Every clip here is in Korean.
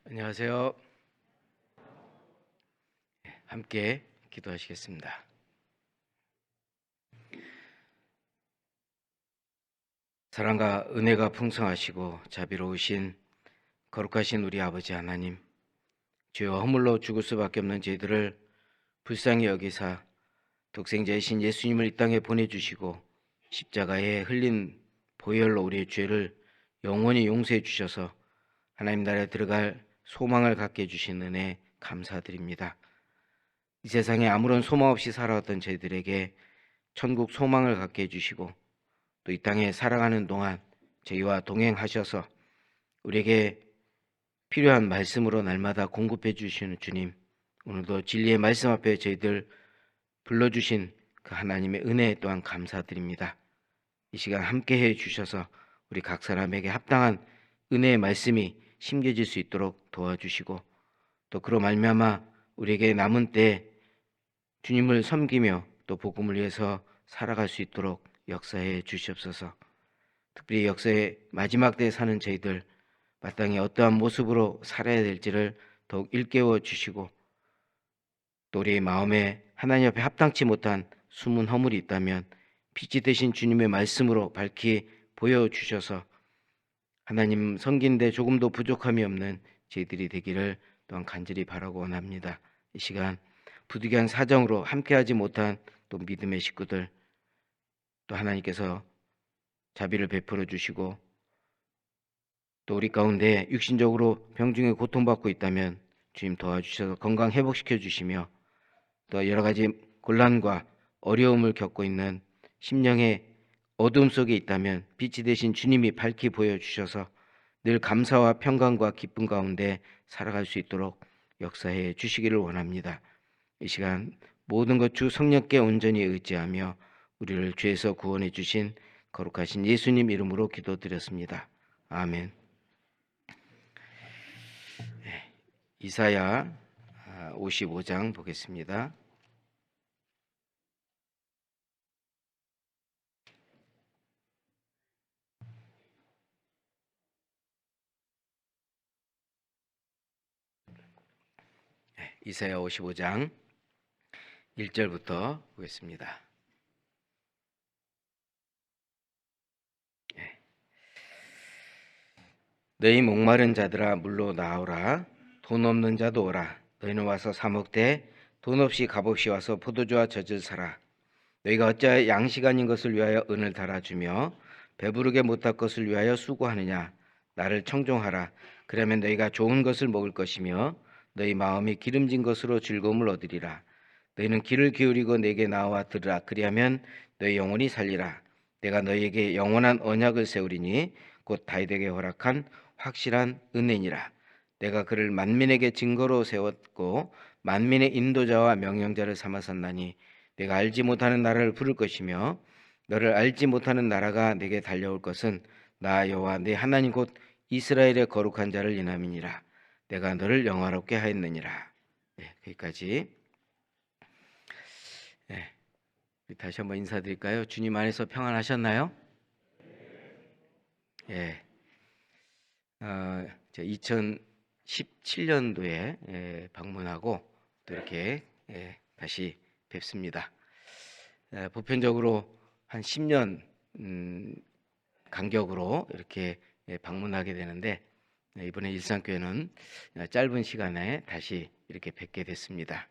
안녕하세요. 함께 기도하시겠습니다. 사랑과 은혜가 풍성하시고 자비로우신 거룩하신 우리 아버지 하나님, 죄와 허물로 죽을 수밖에 없는 저희들을 불쌍히 여기사 독생자이신 예수님을 이 땅에 보내주시고 십자가에 흘린 보혈로 우리의 죄를 영원히 용서해 주셔서 하나님 나라에 들어갈 소망을 갖게 해주신 은혜 감사드립니다. 이 세상에 아무런 소망 없이 살아왔던 저희들에게 천국 소망을 갖게 해주시고 또 이 땅에 살아가는 동안 저희와 동행하셔서 우리에게 필요한 말씀으로 날마다 공급해 주시는 주님, 오늘도 진리의 말씀 앞에 저희들 불러주신 그 하나님의 은혜 또한 감사드립니다. 이 시간 함께해 주셔서 우리 각 사람에게 합당한 은혜의 말씀이 심겨질 수 있도록 도와주시고 또 그로 말미암아 우리에게 남은 때 주님을 섬기며 또 복음을 위해서 살아갈 수 있도록 역사해 주시옵소서. 특별히 역사의 마지막 때에 사는 저희들 마땅히 어떠한 모습으로 살아야 될지를 더욱 일깨워 주시고 또 우리의 마음에 하나님 앞에 합당치 못한 숨은 허물이 있다면 빛이 되신 주님의 말씀으로 밝히 보여주셔서 하나님 섬기는데 조금도 부족함이 없는 저희들이 되기를 또한 간절히 바라고 원합니다. 이 시간 부득이한 사정으로 함께하지 못한 또 믿음의 식구들 또 하나님께서 자비를 베풀어 주시고 또 우리 가운데 육신적으로 병중에 고통받고 있다면 주님 도와주셔서 건강 회복시켜 주시며 또 여러 가지 곤란과 어려움을 겪고 있는 심령의 어둠 속에 있다면 빛이 되신 주님이 밝히 보여주셔서 늘 감사와 평강과 기쁨 가운데 살아갈 수 있도록 역사해 주시기를 원합니다. 이 시간 모든 것 주 성령께 온전히 의지하며 우리를 죄에서 구원해 주신 거룩하신 예수님 이름으로 기도드렸습니다. 아멘. 이사야 55장 보겠습니다. 이사야 55장 1절부터 보겠습니다. 너희 목마른 자들아 물로 나오라. 돈 없는 자도 오라. 너희는 와서 사 먹되 돈 없이 값없이 와서 포도주와 젖을 사라. 너희가 어찌하여 양식 아닌 것을 위하여 은을 달아주며 배부르게 못할 것을 위하여 수고하느냐. 나를 청종하라. 그러면 너희가 좋은 것을 먹을 것이며 너희 마음이 기름진 것으로 즐거움을 얻으리라. 너희는 귀를 기울이고 내게 나와 들으라. 그리하면 너희 영혼이 살리라. 내가 너희에게 영원한 언약을 세우리니 곧 다윗에게 허락한 확실한 은혜니라. 내가 그를 만민에게 증거로 세웠고 만민의 인도자와 명령자를 삼았었나니 내가 알지 못하는 나라를 부를 것이며 너를 알지 못하는 나라가 내게 달려올 것은 나 여호와 내 하나님 곧 이스라엘의 거룩한 자를 인함이니라. 내가 너를 영화롭게 하였느니라. 여기까지. 다시 한번 인사드릴까요? 주님 안에서 평안하셨나요? 예. 2017년도에 방문하고 또 이렇게 다시 뵙습니다. 보편적으로 한 10년 간격으로 이렇게 방문하게 되는데 이번에 일산교회는 짧은 시간에 다시 이렇게 뵙게 됐습니다.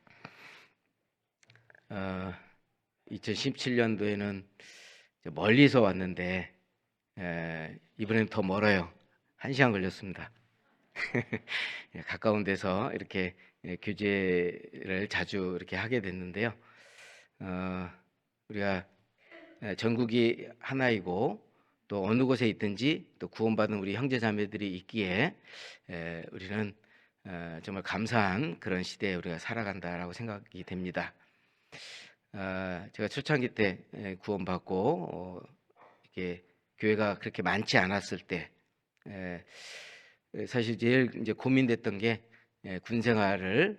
2017년도에는 멀리서 왔는데 이번엔 더 멀어요. 1시간 걸렸습니다. 가까운 데서 이렇게 교제를 자주 이렇게 하게 됐는데요. 우리가 전국이 하나이고 또 어느 곳에 있든지 또 구원받은 우리 형제자매들이 있기에 우리는 정말 감사한 그런 시대에 우리가 살아간다라고 생각이 됩니다. 제가 초창기 때 구원받고 이렇게 교회가 그렇게 많지 않았을 때 사실 제일 이제 고민됐던 게 군 생활을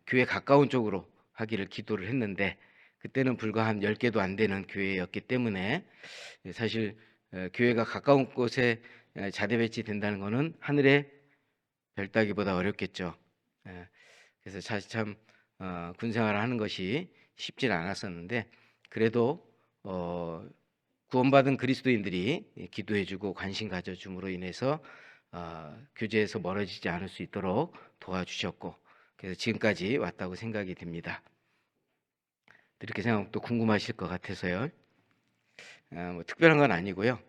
교회 가까운 쪽으로 하기를 기도를 했는데 그때는 불과 한 10개도 안 되는 교회였기 때문에 사실 교회가 가까운 곳에 자대 배치된다는 것은 하늘의 별따기보다 어렵겠죠. 예, 그래서 사실 참 군생활을 하는 것이 쉽지는 않았었는데 그래도 구원받은 그리스도인들이 기도해주고 관심 가져줌으로 인해서 교제에서 멀어지지 않을 수 있도록 도와주셨고 그래서 지금까지 왔다고 생각이 됩니다. 이렇게 생각하면 또 궁금하실 것 같아서요. 뭐 특별한 건 아니고요.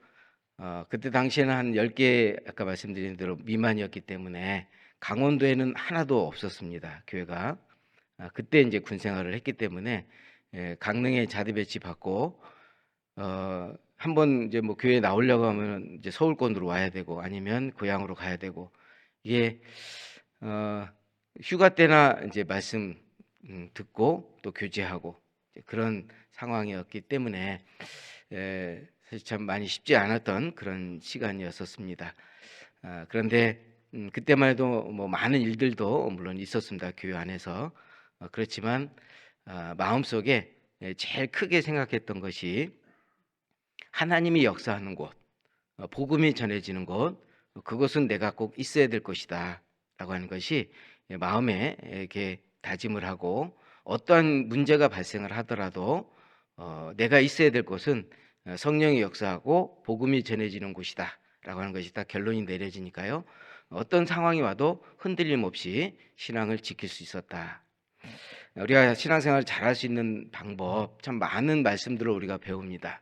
그때 당시에는 한 10개 아까 말씀드린 대로 미만이었기 때문에 강원도에는 하나도 없었습니다. 교회가. 그때 이제 군 생활을 했기 때문에 강릉에 자대 배치 받고 한번 이제 뭐 교회에 나오려고 하면 이제 서울권으로 와야 되고 아니면 고향으로 가야 되고 이게 휴가 때나 이제 말씀 듣고 또 교제하고 그런 상황이었기 때문에 사실 참 많이 쉽지 않았던 그런 시간이었었습니다. 그런데 그때만 해도 뭐 많은 일들도 물론 있었습니다. 교회 안에서. 그렇지만 마음속에 제일 크게 생각했던 것이 하나님이 역사하는 곳, 복음이 전해지는 곳, 그것은 내가 꼭 있어야 될 것이다 라고 하는 것이 마음에 이렇게 다짐을 하고 어떠한 문제가 발생을 하더라도 내가 있어야 될 곳은 성령이 역사하고 복음이 전해지는 곳이다 라고 하는 것이 딱 결론이 내려지니까요. 어떤 상황이 와도 흔들림 없이 신앙을 지킬 수 있었다. 우리가 신앙생활을 잘할 수 있는 방법 참 많은 말씀들을 우리가 배웁니다.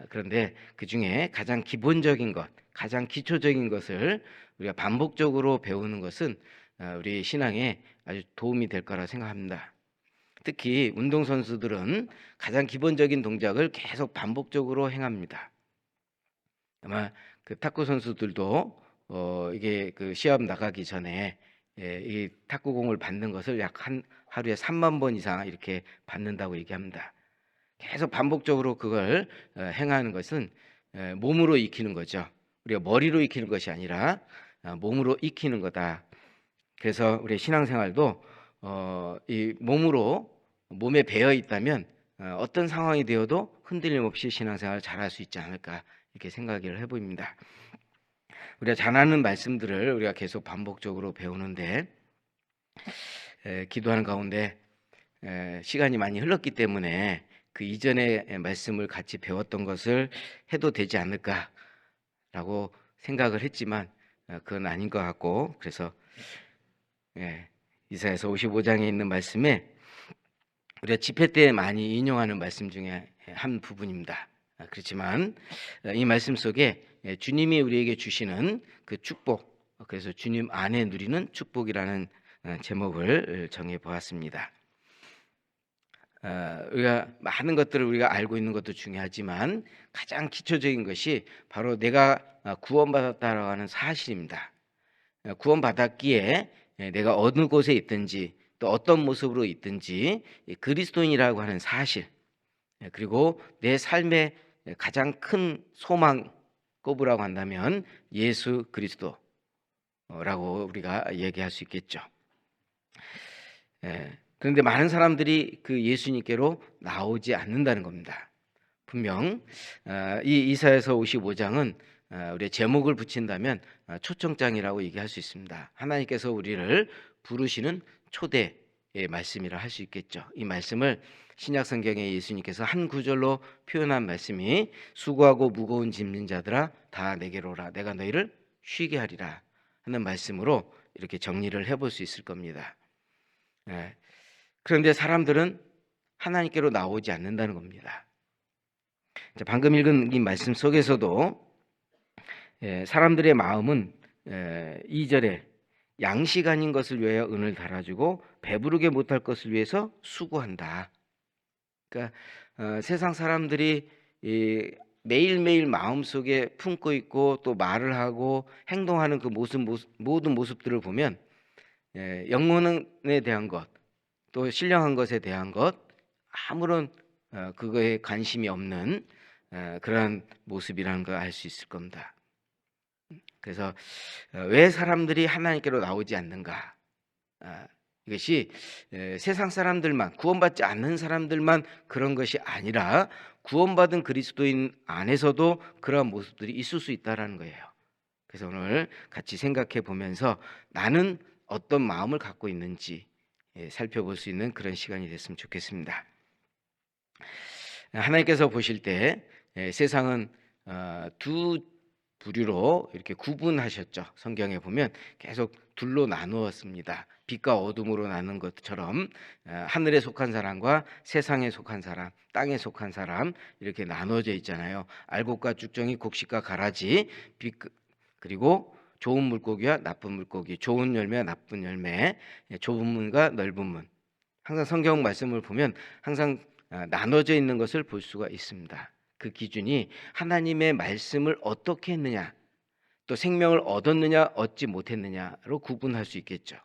그런데 그 중에 가장 기본적인 것, 가장 기초적인 것을 우리가 반복적으로 배우는 것은 우리 신앙에 아주 도움이 될 거라 생각합니다. 특히 운동선수들은 가장 기본적인 동작을 계속 반복적으로 행합니다. 아마 그 탁구 선수들도 이게 그 시합 나가기 전에 이 탁구공을 받는 것을 약 하루에 3만 번 이상 이렇게 받는다고 얘기합니다. 계속 반복적으로 그걸 행하는 것은 몸으로 익히는 거죠. 우리가 머리로 익히는 것이 아니라 몸으로 익히는 거다. 그래서 우리 신앙생활도 이 몸에 배어 있다면 어떤 상황이 되어도 흔들림 없이 신앙생활을 잘할 수 있지 않을까 이렇게 생각을 해봅니다. 우리가 잘하는 말씀들을 우리가 계속 반복적으로 배우는데 기도하는 가운데 시간이 많이 흘렀기 때문에 그 이전의 말씀을 같이 배웠던 것을 해도 되지 않을까라고 생각을 했지만 그건 아닌 것 같고 그래서 이사야서 55장에 있는 말씀에 우리가 집회 때 많이 인용하는 말씀 중에 한 부분입니다. 그렇지만 이 말씀 속에 주님이 우리에게 주시는 그 축복, 그래서 주님 안에 누리는 축복이라는 제목을 정해 보았습니다. 우리가 많은 것들을 우리가 알고 있는 것도 중요하지만 가장 기초적인 것이 바로 내가 구원받았다라고 하는 사실입니다. 구원받았기에 내가 어느 곳에 있든지 또 어떤 모습으로 있든지 그리스도인이라고 하는 사실, 그리고 내 삶의 가장 큰 소망 꼽으라고 한다면 예수 그리스도라고 우리가 얘기할 수 있겠죠. 그런데 많은 사람들이 그 예수님께로 나오지 않는다는 겁니다. 분명 이 이사야서 55장은 우리의 제목을 붙인다면 초청장이라고 얘기할 수 있습니다. 하나님께서 우리를 부르시는 초대의 말씀이라 할 수 있겠죠. 이 말씀을 신약 성경에 예수님께서 한 구절로 표현한 말씀이 수고하고 무거운 짐진 자들아 다 내게로 오라 내가 너희를 쉬게 하리라 하는 말씀으로 이렇게 정리를 해볼 수 있을 겁니다. 그런데 사람들은 하나님께로 나오지 않는다는 겁니다. 방금 읽은 이 말씀 속에서도 사람들의 마음은 2절에 양식 아닌 것을 위하여 은을 달아주고 배부르게 못할 것을 위해서 수고한다. 그러니까 세상 사람들이 매일매일 마음속에 품고 있고 또 말을 하고 행동하는 그 모든 모습들을 보면 영혼에 대한 것, 또 신령한 것에 대한 것, 아무런 그거에 관심이 없는 그런 모습이라는 걸 알 수 있을 겁니다. 그래서 왜 사람들이 하나님께로 나오지 않는가? 이것이 세상 사람들만, 구원받지 않는 사람들만 그런 것이 아니라 구원받은 그리스도인 안에서도 그러한 모습들이 있을 수 있다는 거예요. 그래서 오늘 같이 생각해 보면서 나는 어떤 마음을 갖고 있는지 살펴볼 수 있는 그런 시간이 됐으면 좋겠습니다. 하나님께서 보실 때 세상은 두 부류로 이렇게 구분하셨죠. 성경에 보면 계속 둘로 나누었습니다. 빛과 어둠으로 나눈 것처럼 하늘에 속한 사람과 세상에 속한 사람, 땅에 속한 사람 이렇게 나눠져 있잖아요. 알곡과 쭉정이, 곡식과 가라지, 그리고 좋은 물고기와 나쁜 물고기, 좋은 열매와 나쁜 열매, 좁은 문과 넓은 문. 항상 성경 말씀을 보면 항상 나눠져 있는 것을 볼 수가 있습니다. 그 기준이 하나님의 말씀을 어떻게 했느냐, 또 생명을 얻었느냐 얻지 못했느냐로 구분할 수 있겠죠.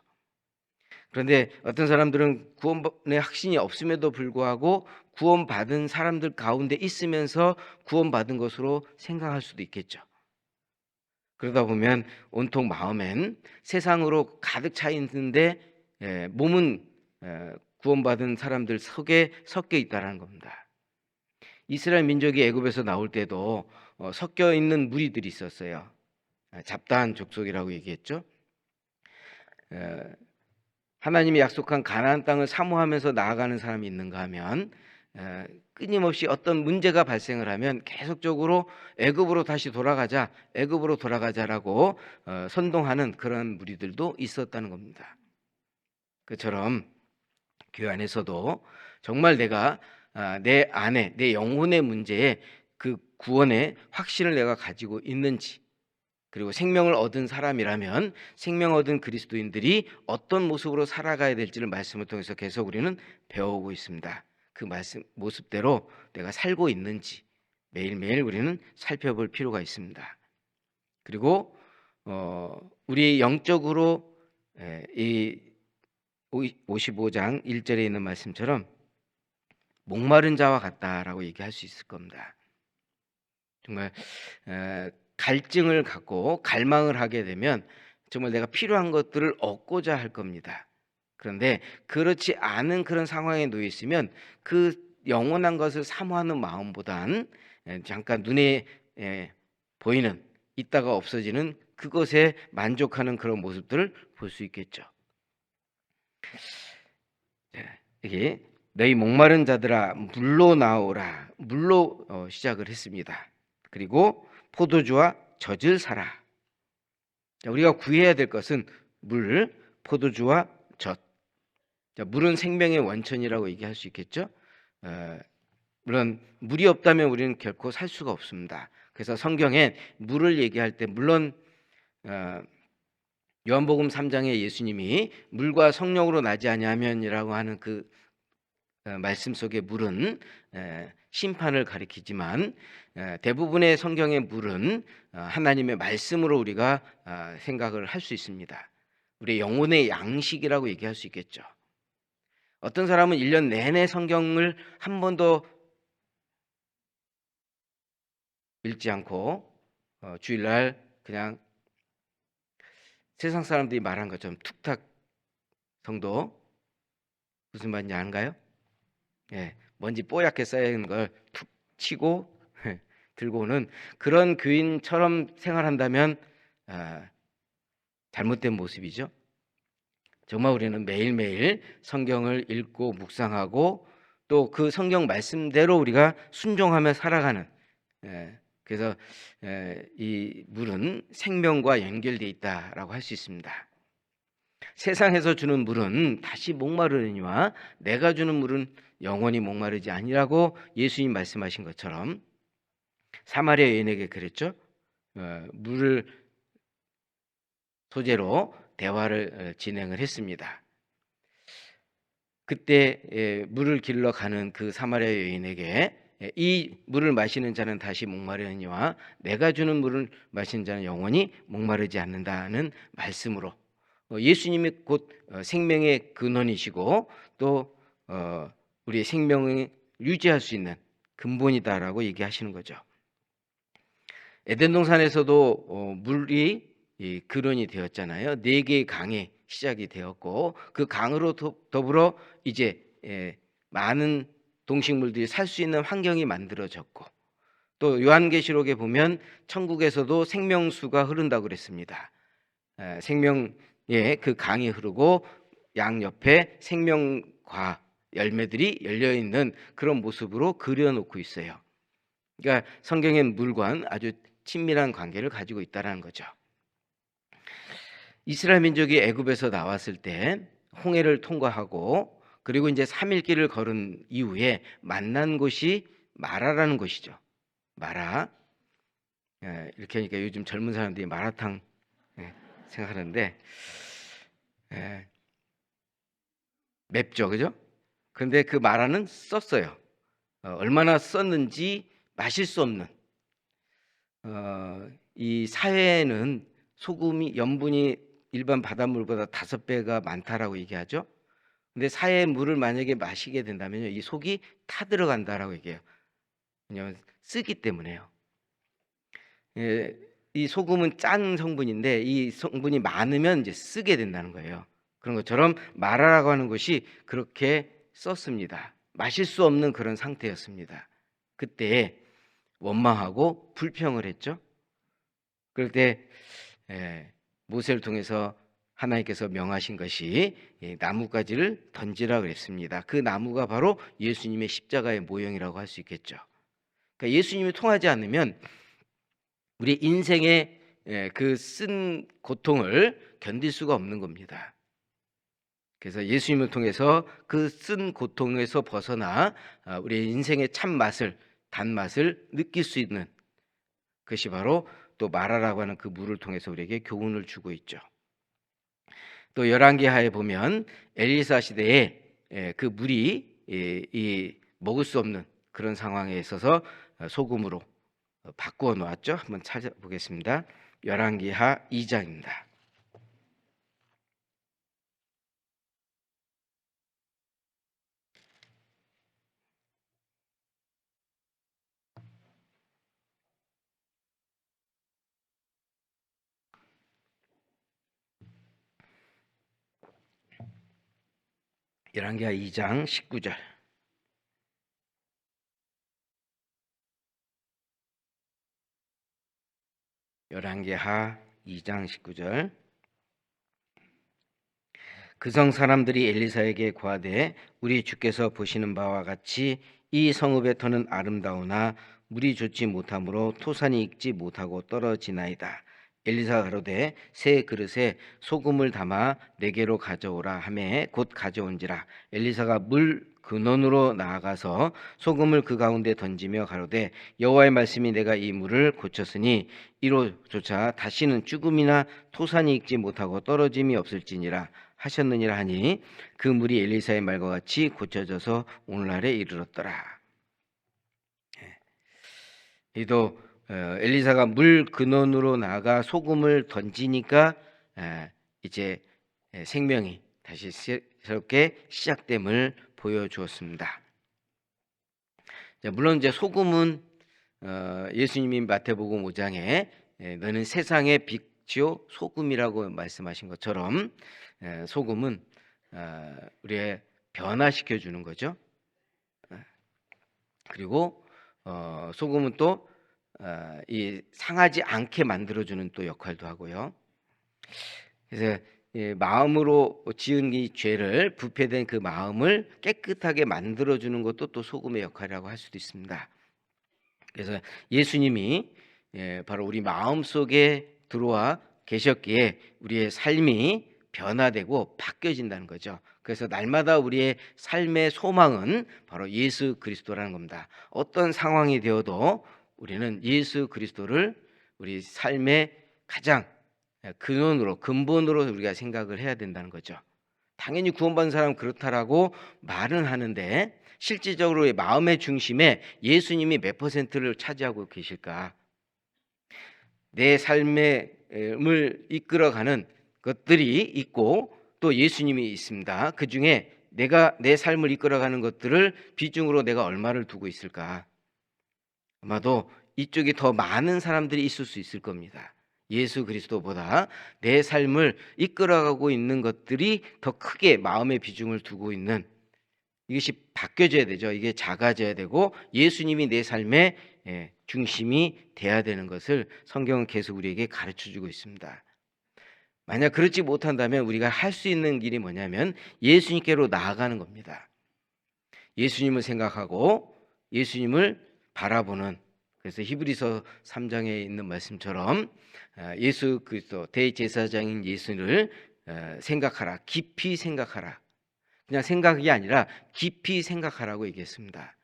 그런데 어떤 사람들은 구원의 확신이 없음에도 불구하고 구원받은 사람들 가운데 있으면서 구원받은 것으로 생각할 수도 있겠죠. 그러다 보면 온통 마음엔 세상으로 가득 차 있는데 몸은 구원받은 사람들 속에 섞여 있다는 겁니다. 이스라엘 민족이 애굽에서 나올 때도 섞여 있는 무리들이 있었어요. 잡다한 족속이라고 얘기했죠. 하나님이 약속한 가나안 땅을 사모하면서 나아가는 사람이 있는가 하면 끊임없이 어떤 문제가 발생을 하면 계속적으로 애굽으로 다시 돌아가자, 애굽으로 돌아가자라고 선동하는 그런 무리들도 있었다는 겁니다. 그처럼 교회 안에서도 정말 내가 내 안에, 내 영혼의 문제에 그 구원의 확신을 내가 가지고 있는지, 그리고 생명을 얻은 사람이라면 생명 얻은 그리스도인들이 어떤 모습으로 살아가야 될지를 말씀을 통해서 계속 우리는 배워오고 있습니다. 그 말씀 모습대로 내가 살고 있는지 매일매일 우리는 살펴볼 필요가 있습니다. 그리고 우리 영적으로 이 55장 1절에 있는 말씀처럼 목마른 자와 같다라고 얘기할 수 있을 겁니다. 정말 갈증을 갖고 갈망을 하게 되면 정말 내가 필요한 것들을 얻고자 할 겁니다. 그런데 그렇지 않은 그런 상황에 놓여 있으면 그 영원한 것을 사모하는 마음보단 잠깐 눈에 보이는, 있다가 없어지는 그것에 만족하는 그런 모습들을 볼 수 있겠죠. 이게 너희 목마른 자들아 물로 나오라, 물로 시작을 했습니다. 그리고 포도주와 젖을 사라. 우리가 구해야 될 것은 물, 포도주와 젖. 물은 생명의 원천이라고 얘기할 수 있겠죠. 물론 물이 없다면 우리는 결코 살 수가 없습니다. 그래서 성경에 물을 얘기할 때 물론 요한복음 3장에 예수님이 물과 성령으로 나지 아니하면이라고 하는 그 말씀 속의 물은 심판을 가리키지만 대부분의 성경의 물은 하나님의 말씀으로 우리가 생각을 할 수 있습니다. 우리의 영혼의 양식이라고 얘기할 수 있겠죠. 어떤 사람은 1년 내내 성경을 한 번도 읽지 않고 주일날 그냥 세상 사람들이 말한 것처럼 툭탁 성도, 무슨 말인지 아는가요? 먼지 뽀얗게 쌓여있는 걸 툭 치고 들고 오는 그런 교인처럼 생활한다면 잘못된 모습이죠. 정말 우리는 매일매일 성경을 읽고 묵상하고 또 그 성경 말씀대로 우리가 순종하며 살아가는, 그래서 이 물은 생명과 연결되어 있다라고 할 수 있습니다. 세상에서 주는 물은 다시 목마르니와 내가 주는 물은 영원히 목마르지 아니라고 예수님 말씀하신 것처럼 사마리아 여인에게 그랬죠. 물을 소재로 대화를 진행을 했습니다. 그때 물을 길러 가는 그 사마리아 여인에게 이 물을 마시는 자는 다시 목마르니와 내가 주는 물을 마시는 자는 영원히 목마르지 않는다는 말씀으로 예수님이 곧 생명의 근원이시고 또 우리의 생명을 유지할 수 있는 근본이다라고 얘기하시는 거죠. 에덴 동산에서도 물이 근원이 되었잖아요. 4개의 강이 시작이 되었고 그 강으로 더불어 이제 많은 동식물들이 살 수 있는 환경이 만들어졌고 또 요한계시록에 보면 천국에서도 생명수가 흐른다고 그랬습니다. 생명의 그 강이 흐르고 양 옆에 생명과 열매들이 열려 있는 그런 모습으로 그려놓고 있어요. 그러니까 성경엔 물과 아주 친밀한 관계를 가지고 있다는 거죠. 이스라엘 민족이 애굽에서 나왔을 때 홍해를 통과하고 그리고 이제 3일 길을 걸은 이후에 만난 곳이 마라라는 곳이죠. 마라. 이렇게 하니까 요즘 젊은 사람들이 마라탕 생각하는데 맵죠, 그죠? 그런데 그 마라는 썼어요. 얼마나 썼는지 마실 수 없는. 이 사회에는 소금이 염분이 일반 바닷물보다 5배가 많다라고 얘기하죠. 근데 사해의 물을 만약에 마시게 된다면요, 이 속이 타 들어간다라고 얘기해요. 왜냐하면 쓰기 때문에요. 이 소금은 짠 성분인데 이 성분이 많으면 이제 쓰게 된다는 거예요. 그런 것처럼 마라라고 하는 것이 그렇게 썼습니다. 마실 수 없는 그런 상태였습니다. 그때 원망하고 불평을 했죠. 그럴 때 모세를 통해서 하나님께서 명하신 것이 나뭇가지를 던지라 그랬습니다. 그 나무가 바로 예수님의 십자가의 모형이라고 할 수 있겠죠. 그러니까 예수님이 통하지 않으면 우리 인생의 그 쓴 고통을 견딜 수가 없는 겁니다. 그래서 예수님을 통해서 그 쓴 고통에서 벗어나 우리 인생의 참맛을, 단맛을 느낄 수 있는 그것이 바로 또 마라라고 하는 그 물을 통해서 우리에게 교훈을 주고 있죠. 또 열왕기하에 보면 엘리사 시대에 그 물이 먹을 수 없는 그런 상황에 있어서 소금으로 바꾸어 놓았죠. 한번 찾아보겠습니다. 열왕기하 2장입니다. 열왕기하 2장 19절. 열왕기하 2장 19절. 그 성 사람들이 엘리사에게 고하되 우리 주께서 보시는 바와 같이 이 성읍의 터는 아름다우나 물이 좋지 못하므로 토산이 익지 못하고 떨어지나이다. 엘리사가 가로되 새 그릇에 소금을 담아 내게로 가져오라 하매 곧 가져온지라. 엘리사가 물 근원으로 나아가서 소금을 그 가운데 던지며 가로되 여호와의 말씀이 내가 이 물을 고쳤으니 이로조차 다시는 쭈금이나 토산이 익지 못하고 떨어짐이 없을지니라 하셨느니라 하니 그 물이 엘리사의 말과 같이 고쳐져서 오늘날에 이르렀더라. 이도 엘리사가 물 근원으로 나가 소금을 던지니까 이제 생명이 다시 새롭게 시작됨을 보여주었습니다. 물론 이제 소금은 예수님이 마태복음 5장에 너는 세상의 빛이요 소금이라고 말씀하신 것처럼 소금은 우리의 변화시켜 주는 거죠. 그리고 소금은 또 이 상하지 않게 만들어주는 또 역할도 하고요. 그래서 마음으로 지은 이 죄를 부패된 그 마음을 깨끗하게 만들어주는 것도 또 소금의 역할이라고 할 수도 있습니다. 그래서 예수님이 바로 우리 마음 속에 들어와 계셨기에 우리의 삶이 변화되고 바뀌어진다는 거죠. 그래서 날마다 우리의 삶의 소망은 바로 예수 그리스도라는 겁니다. 어떤 상황이 되어도 우리는 예수 그리스도를 우리 삶의 가장 근원으로 근본으로 우리가 생각을 해야 된다는 거죠. 당연히 구원받은 사람은 그렇다라고 말은 하는데 실질적으로 마음의 중심에 예수님이 몇 퍼센트를 차지하고 계실까? 내 삶을 이끌어가는 것들이 있고 또 예수님이 있습니다. 그 중에 내가 내 삶을 이끌어가는 것들을 비중으로 내가 얼마를 두고 있을까? 아마도 이쪽이 더 많은 사람들이 있을 수 있을 겁니다. 예수 그리스도보다 내 삶을 이끌어가고 있는 것들이 더 크게 마음의 비중을 두고 있는 이것이 바뀌어져야 되죠. 이게 작아져야 되고 예수님이 내 삶의 중심이 돼야 되는 것을 성경은 계속 우리에게 가르쳐 주고 있습니다. 만약 그렇지 못한다면 우리가 할 수 있는 길이 뭐냐면 예수님께로 나아가는 겁니다. 예수님을 생각하고 예수님을 바라보는, 그래서 히브리서 3장에 있는 말씀처럼 예수 그리스도 대제사장인 예수를 생각하라, 깊이 생각하라. 그냥 생각이 아니라 깊이 생각하라고 얘기했습니다.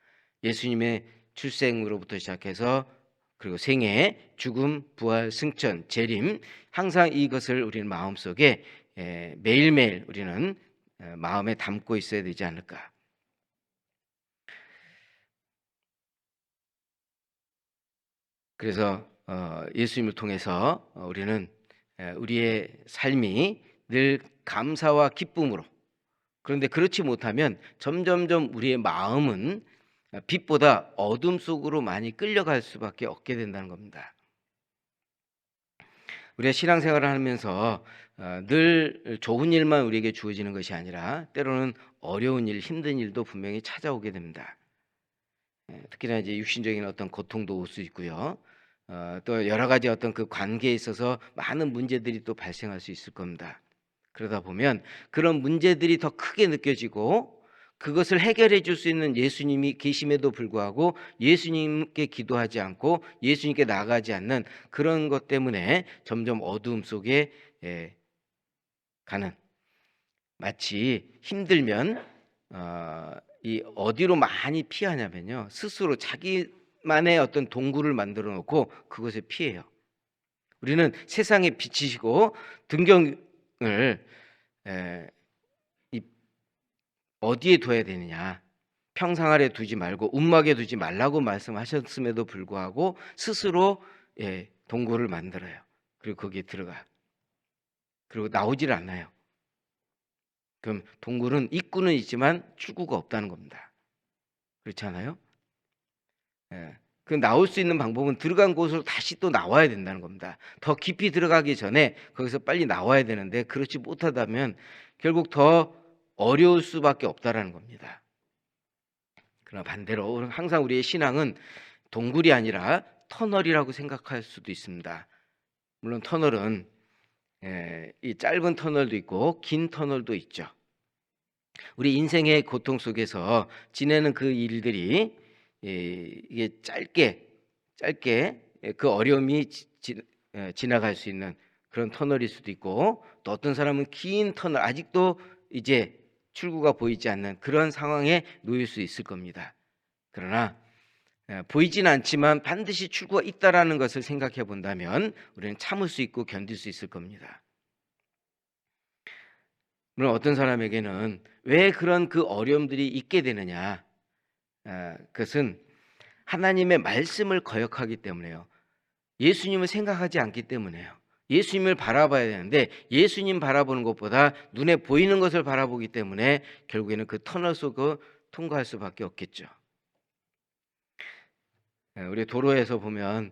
예수님의 출생으로부터 시작해서 그리고 생애, 죽음, 부활, 승천, 재림, 항상 이것을 우리는 마음속에 매일매일 우리는 마음에 담고 있어야 되지 않을까. 그래서 예수님을 통해서 우리는 우리의 삶이 늘 감사와 기쁨으로, 그런데 그렇지 못하면 점점점 우리의 마음은 빛보다 어둠 속으로 많이 끌려갈 수밖에 없게 된다는 겁니다. 우리가 신앙생활을 하면서 늘 좋은 일만 우리에게 주어지는 것이 아니라 때로는 어려운 일, 힘든 일도 분명히 찾아오게 됩니다. 특히나 이제 육신적인 어떤 고통도 올 수 있고요. 또 여러 가지 어떤 그 관계에 있어서 많은 문제들이 또 발생할 수 있을 겁니다. 그러다 보면 그런 문제들이 더 크게 느껴지고 그것을 해결해 줄 수 있는 예수님이 계심에도 불구하고 예수님께 기도하지 않고 예수님께 나가지 않는 그런 것 때문에 점점 어두움 속에 가는, 마치 힘들면 이 어디로 많이 피하냐면요, 스스로 자기만의 어떤 동굴을 만들어 놓고 그것에 피해요. 우리는 세상에 비치시고 등경을 이 어디에 둬야 되느냐, 평상 아래 두지 말고 움막에 두지 말라고 말씀하셨음에도 불구하고 스스로 동굴을 만들어요. 그리고 거기에 들어가. 그리고 나오질 않아요. 그럼 동굴은 입구는 있지만 출구가 없다는 겁니다. 그렇지 않아요? 그 나올 수 있는 방법은 들어간 곳으로 다시 또 나와야 된다는 겁니다. 더 깊이 들어가기 전에 거기서 빨리 나와야 되는데 그렇지 못하다면 결국 더 어려울 수밖에 없다라는 겁니다. 그러나 반대로 항상 우리의 신앙은 동굴이 아니라 터널이라고 생각할 수도 있습니다. 물론 터널은 이 짧은 터널도 있고 긴 터널도 있죠. 우리 인생의 고통 속에서 지내는 그 일들이 이게 짧게 그 어려움이 지나갈 수 있는 그런 터널일 수도 있고, 또 어떤 사람은 긴 터널, 아직도 이제 출구가 보이지 않는 그런 상황에 놓일 수 있을 겁니다. 그러나 보이진 않지만 반드시 출구가 있다라는 것을 생각해 본다면 우리는 참을 수 있고 견딜 수 있을 겁니다. 물론 어떤 사람에게는 왜 그런 그 어려움들이 있게 되느냐, 그것은 하나님의 말씀을 거역하기 때문에요. 예수님을 생각하지 않기 때문에요. 예수님을 바라봐야 되는데 예수님 바라보는 것보다 눈에 보이는 것을 바라보기 때문에 결국에는 그 터널 속을 통과할 수밖에 없겠죠. 우리 도로에서 보면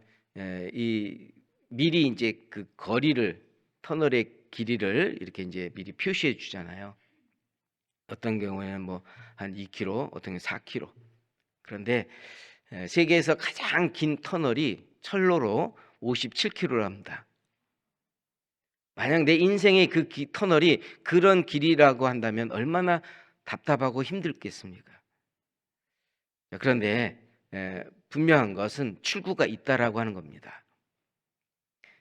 이 미리 이제 그 거리를, 터널의 길이를 이렇게 이제 미리 표시해 주잖아요. 어떤 경우에는 뭐 한 2km, 어떤 경우는 4km. 그런데 세계에서 가장 긴 터널이 철로로 57km랍니다. 만약 내 인생의 그 터널이 그런 길이라고 한다면 얼마나 답답하고 힘들겠습니까? 그런데 분명한 것은 출구가 있다라고 하는 겁니다.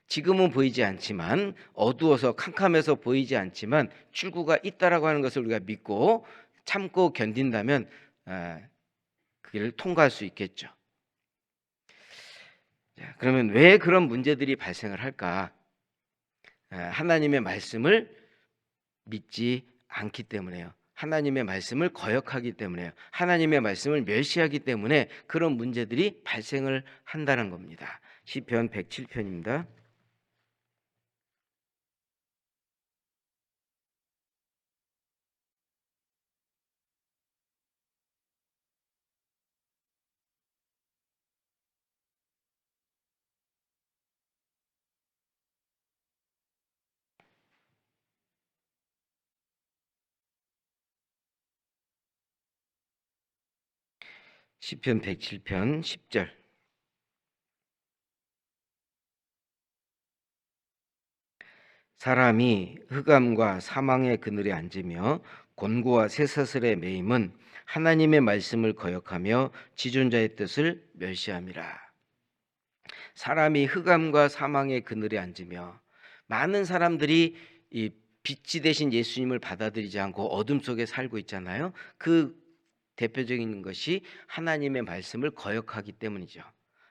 지금은 보이지 않지만, 어두워서 캄캄해서 보이지 않지만 출구가 있다라고 하는 것을 우리가 믿고 참고 견딘다면 그 길을 통과할 수 있겠죠. 그러면 왜 그런 문제들이 발생을 할까? 하나님의 말씀을 믿지 않기 때문에요. 하나님의 말씀을 거역하기 때문에요. 하나님의 말씀을 멸시하기 때문에 그런 문제들이 발생을 한다는 겁니다. 시편 107편입니다. 시편 107편 10절. 사람이 흑암과 사망의 그늘에 앉으며 곤고와 쇠사슬에 매임은 하나님의 말씀을 거역하며 지존자의 뜻을 멸시함이라. 사람이 흑암과 사망의 그늘에 앉으며, 많은 사람들이 이 빛이 되신 예수님을 받아들이지 않고 어둠 속에 살고 있잖아요. 그 대표적인 것이 하나님의 말씀을 거역하기 때문이죠.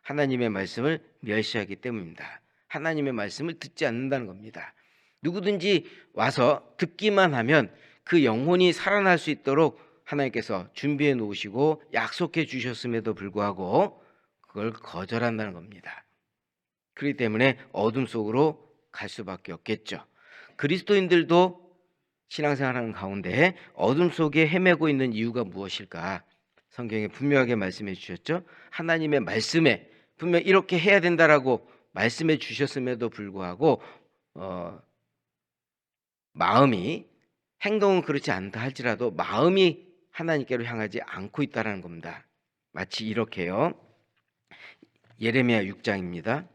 하나님의 말씀을 멸시하기 때문입니다. 하나님의 말씀을 듣지 않는다는 겁니다. 누구든지 와서 듣기만 하면 그 영혼이 살아날 수 있도록 하나님께서 준비해 놓으시고 약속해 주셨음에도 불구하고 그걸 거절한다는 겁니다. 그렇기 때문에 어둠 속으로 갈 수밖에 없겠죠. 그리스도인들도 신앙생활하는 가운데 어둠 속에 헤매고 있는 이유가 무엇일까? 성경에 분명하게 말씀해 주셨죠. 하나님의 말씀에 분명 이렇게 해야 된다라고 말씀해 주셨음에도 불구하고 마음이, 행동은 그렇지 않다 할지라도 마음이 하나님께로 향하지 않고 있다는 겁니다. 마치 이렇게요. 예레미야 6장입니다.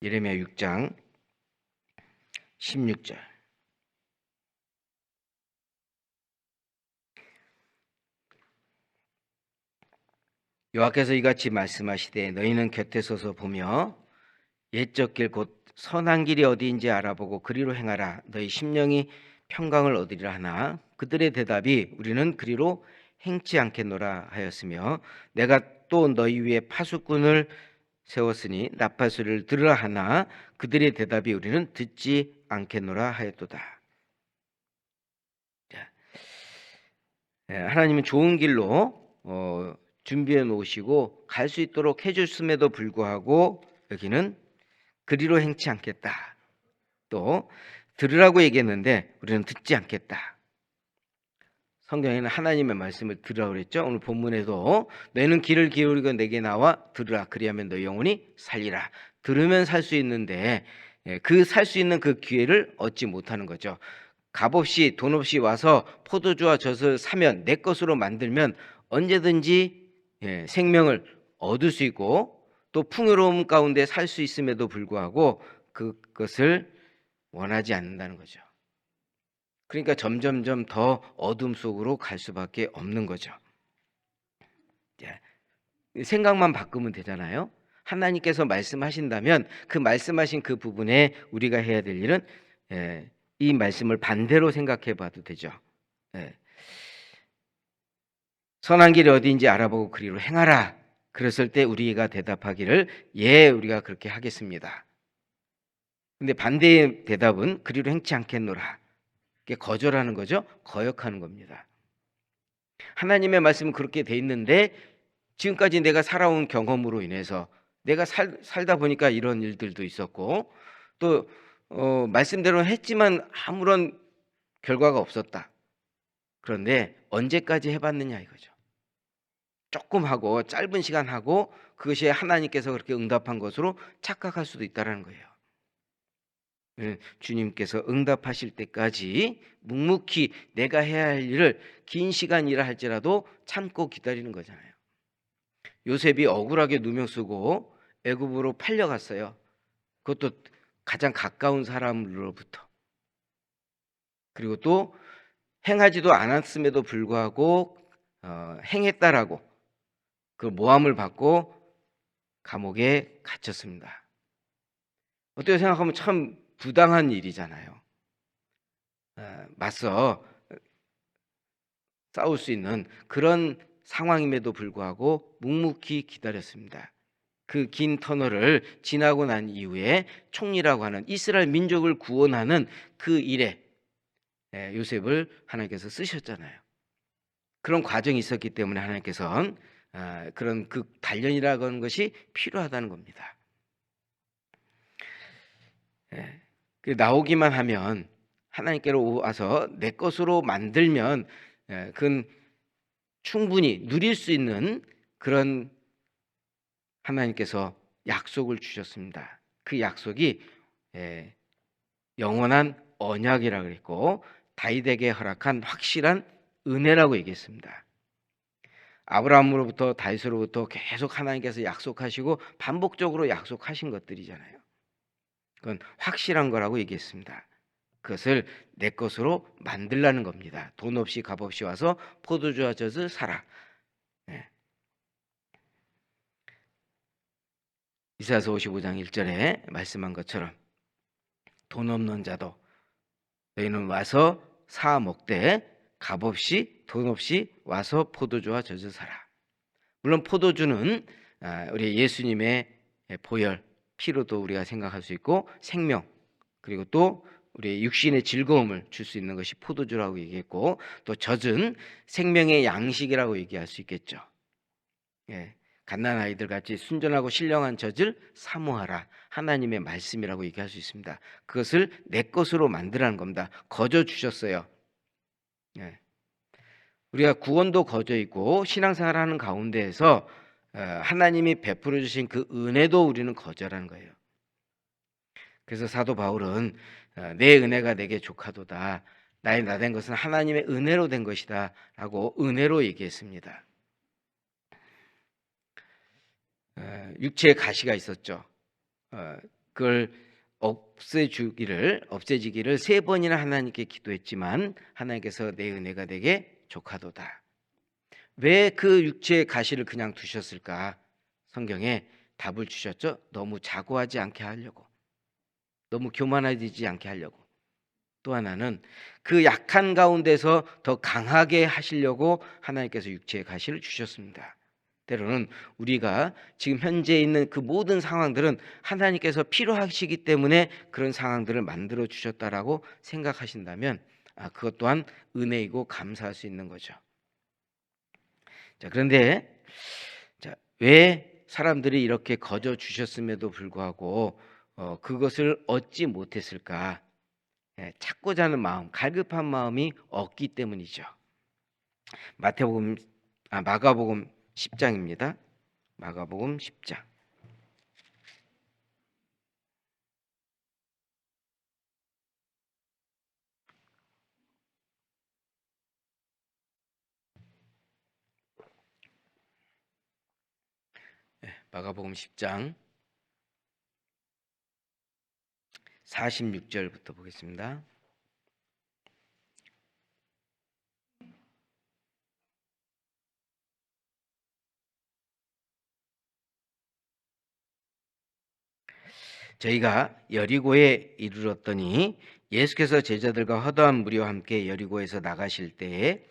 예레미야 6장 16절. 여호와께서 이같이 말씀하시되 너희는 곁에 서서 보며 옛적 길 곧 선한 길이 어디인지 알아보고 그리로 행하라. 너희 심령이 평강을 얻으리라 하나 그들의 대답이 우리는 그리로 행치 않겠노라 하였으며 내가 또 너희 위에 파수꾼을 세웠으니 나팔소리를 들으라 하나 그들의 대답이 우리는 듣지 않겠노라 하였도다. 하나님은 좋은 길로 준비해 놓으시고 갈 수 있도록 해줬음에도 불구하고 여기는 그리로 행치 않겠다. 또 들으라고 얘기했는데 우리는 듣지 않겠다. 성경에는 하나님의 말씀을 들으라고 그랬죠. 오늘 본문에도 너희는 귀를 기울이고 내게 나와 들으라. 그리하면 너희 영혼이 살리라. 들으면 살 수 있는데 그 살 수 있는 그 기회를 얻지 못하는 거죠. 값 없이 돈 없이 와서 포도주와 젖을 사면 내 것으로 만들면 언제든지 생명을 얻을 수 있고 또 풍요로움 가운데 살 수 있음에도 불구하고 그것을 원하지 않는다는 거죠. 그러니까 점점점 더 어둠 속으로 갈 수밖에 없는 거죠. 생각만 바꾸면 되잖아요. 하나님께서 말씀하신다면 그 말씀하신 그 부분에 우리가 해야 될 일은 이 말씀을 반대로 생각해 봐도 되죠. 선한 길이 어디인지 알아보고 그리로 행하라. 그랬을 때 우리가 대답하기를 예, 우리가 그렇게 하겠습니다. 근데 반대의 대답은 그리로 행치 않겠노라. 이게 거절하는 거죠. 거역하는 겁니다. 하나님의 말씀은 그렇게 돼 있는데 지금까지 내가 살아온 경험으로 인해서 내가 살다 보니까 이런 일들도 있었고 또 말씀대로 했지만 아무런 결과가 없었다. 그런데 언제까지 해봤느냐 이거죠. 조금 하고 짧은 시간 하고 그것이 하나님께서 그렇게 응답한 것으로 착각할 수도 있다는 거예요. 주님께서 응답하실 때까지 묵묵히 내가 해야 할 일을 긴 시간 일을 할지라도 참고 기다리는 거잖아요. 요셉이 억울하게 누명 쓰고 애굽으로 팔려갔어요. 그것도 가장 가까운 사람으로부터. 그리고 또 행하지도 않았음에도 불구하고 행했다라고 그 모함을 받고 감옥에 갇혔습니다. 어떻게 생각하면 참 부당한 일이잖아요. 맞서 싸울 수 있는 그런 상황임에도 불구하고 묵묵히 기다렸습니다. 그 긴 터널을 지나고 난 이후에 총리라고 하는 이스라엘 민족을 구원하는 그 일에 요셉을 하나님께서 쓰셨잖아요. 그런 과정이 있었기 때문에 하나님께서는 그런 그 단련이라고 하는 것이 필요하다는 겁니다. 나오기만 하면 하나님께로 와서 내 것으로 만들면 그건 충분히 누릴 수 있는 그런 하나님께서 약속을 주셨습니다. 그 약속이 영원한 언약이라고 그랬고 다윗에게 허락한 확실한 은혜라고 얘기했습니다. 아브라함으로부터 다윗으로부터 계속 하나님께서 약속하시고 반복적으로 약속하신 것들이잖아요. 그건 확실한 거라고 얘기했습니다. 그것을 내 것으로 만들라는 겁니다. 돈 없이 값 없이 와서 포도주와 젖을 사라. 네. 이사야서 55장 1절에 말씀한 것처럼 돈 없는 자도 너희는 와서 사 먹되 값 없이 돈 없이 와서 포도주와 젖을 사라. 물론 포도주는 우리 예수님의 보혈, 피로도 우리가 생각할 수 있고 생명, 그리고 또 우리 육신의 즐거움을 줄 수 있는 것이 포도주라고 얘기했고, 또 젖은 생명의 양식이라고 얘기할 수 있겠죠. 갓난 아이들 같이 순전하고 신령한 젖을 사모하라. 하나님의 말씀이라고 얘기할 수 있습니다. 그것을 내 것으로 만들라는 겁니다. 거저 주셨어요. 우리가 구원도 거저 있고 신앙생활하는 가운데에서 하나님이 베풀어 주신 그 은혜도 우리는 거저라는 거예요. 그래서 사도 바울은 내 은혜가 내게 족하도다. 나의 나 된 것은 하나님의 은혜로 된 것이다 라고 은혜로 얘기했습니다. 육체의 가시가 있었죠. 그걸 없애지기를 3번이나 하나님께 기도했지만 하나님께서 내 은혜가 내게 족하도다. 왜 그 육체의 가시를 그냥 두셨을까? 성경에 답을 주셨죠. 너무 자고하지 않게 하려고, 너무 교만해지지 않게 하려고, 또 하나는 그 약한 가운데서 더 강하게 하시려고 하나님께서 육체의 가시를 주셨습니다. 때로는 우리가 지금 현재 있는 그 모든 상황들은 하나님께서 필요하시기 때문에 그런 상황들을 만들어 주셨다라고 생각하신다면 그것 또한 은혜이고 감사할 수 있는 거죠. 자, 그런데 왜 사람들이 이렇게 거저 주셨음에도 불구하고 그것을 얻지 못했을까? 찾고자 하는 마음, 갈급한 마음이 없기 때문이죠. 마가복음 10장입니다. 마가복음 10장. 마가복음 10장 46절부터 보겠습니다. 저희가 여리고에 이르렀더니 예수께서 제자들과 허다한 무리와 함께 여리고에서 나가실 때에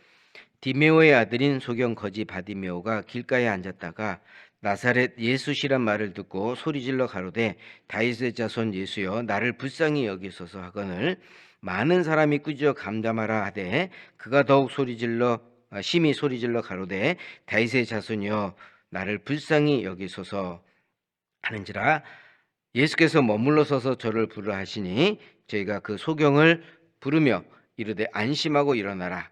디메오의 아들인 소경 거지 바디메오가 길가에 앉았다가 나사렛 예수시란 말을 듣고 소리질러 가로되 다윗의 자손 예수여 나를 불쌍히 여기소서 하거늘 많은 사람이 꾸짖어 감담하라 하되 그가 더욱 심히 소리질러 가로되 다윗의 자손이여 나를 불쌍히 여기소서 하는지라. 예수께서 머물러 서서 저를 부르라 하시니 저희가 그 소경을 부르며 이르되 안심하고 일어나라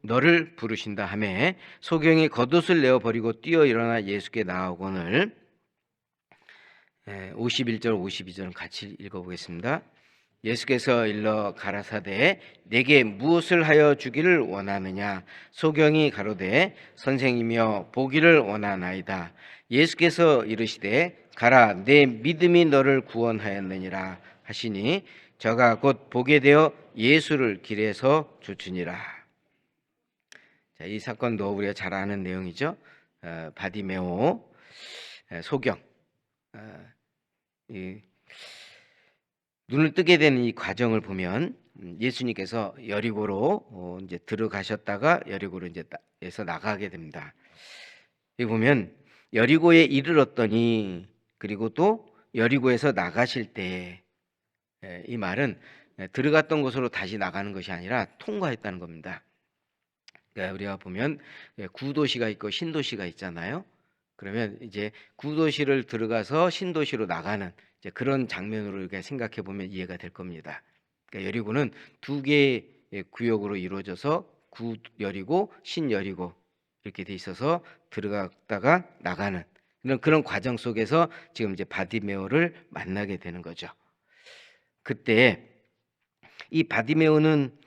너를 부르신다 하매 소경이 겉옷을 내어 버리고 뛰어 일어나 예수께 나아오거늘 51절 52절은 같이 읽어보겠습니다. 예수께서 일러 가라사대 내게 무엇을 하여 주기를 원하느냐. 소경이 가로되 선생이며 보기를 원하나이다. 예수께서 이르시되 가라 내 믿음이 너를 구원하였느니라 하시니 저가 곧 보게 되어 예수를 길에서 쫓으니라. 자, 이 사건도 우리가 잘 아는 내용이죠. 바디메오 소경 눈을 뜨게 되는 이 과정을 보면 예수님께서 여리고로 이제 들어가셨다가 여리고로 이제 에서 나가게 됩니다. 여기 보면 여리고에 이르렀더니 그리고 또 여리고에서 나가실 때 이 말은 들어갔던 곳으로 다시 나가는 것이 아니라 통과했다는 겁니다. 그러니까 우리가 보면 구도시가 있고 신도시가 있잖아요. 그러면 이제 구도시를 들어가서 신도시로 나가는 이제 그런 장면으로 이렇게 생각해 보면 이해가 될 겁니다. 그러니까 여리고는 두 개의 구역으로 이루어져서 구열이고 신열이고 이렇게 돼 있어서 들어갔다가 나가는 그런 과정 속에서 지금 이제 바디메오를 만나게 되는 거죠. 그때 이 바디메오는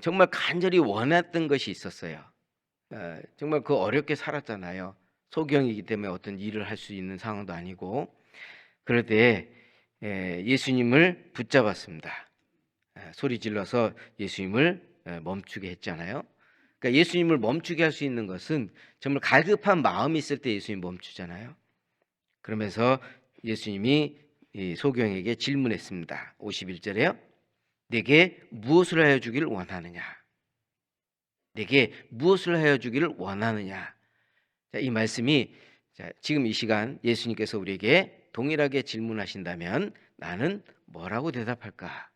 정말 간절히 원했던 것이 있었어요. 정말 그 어렵게 살았잖아요. 소경이기 때문에 어떤 일을 할 수 있는 상황도 아니고. 그럴 때 예수님을 붙잡았습니다. 소리 질러서 예수님을 멈추게 했잖아요. 그러니까 예수님을 멈추게 할 수 있는 것은 정말 갈급한 마음이 있을 때 예수님 멈추잖아요. 그러면서 예수님이 이 소경에게 질문했습니다. 51절에요. 내게 무엇을 하여 주기를 원하느냐? 내게 무엇을 하여 주기를 원하느냐? 자, 이 말씀이 지금 이 시간 예수님께서 우리에게 동일하게 질문하신다면 나는 뭐라고 대답할까?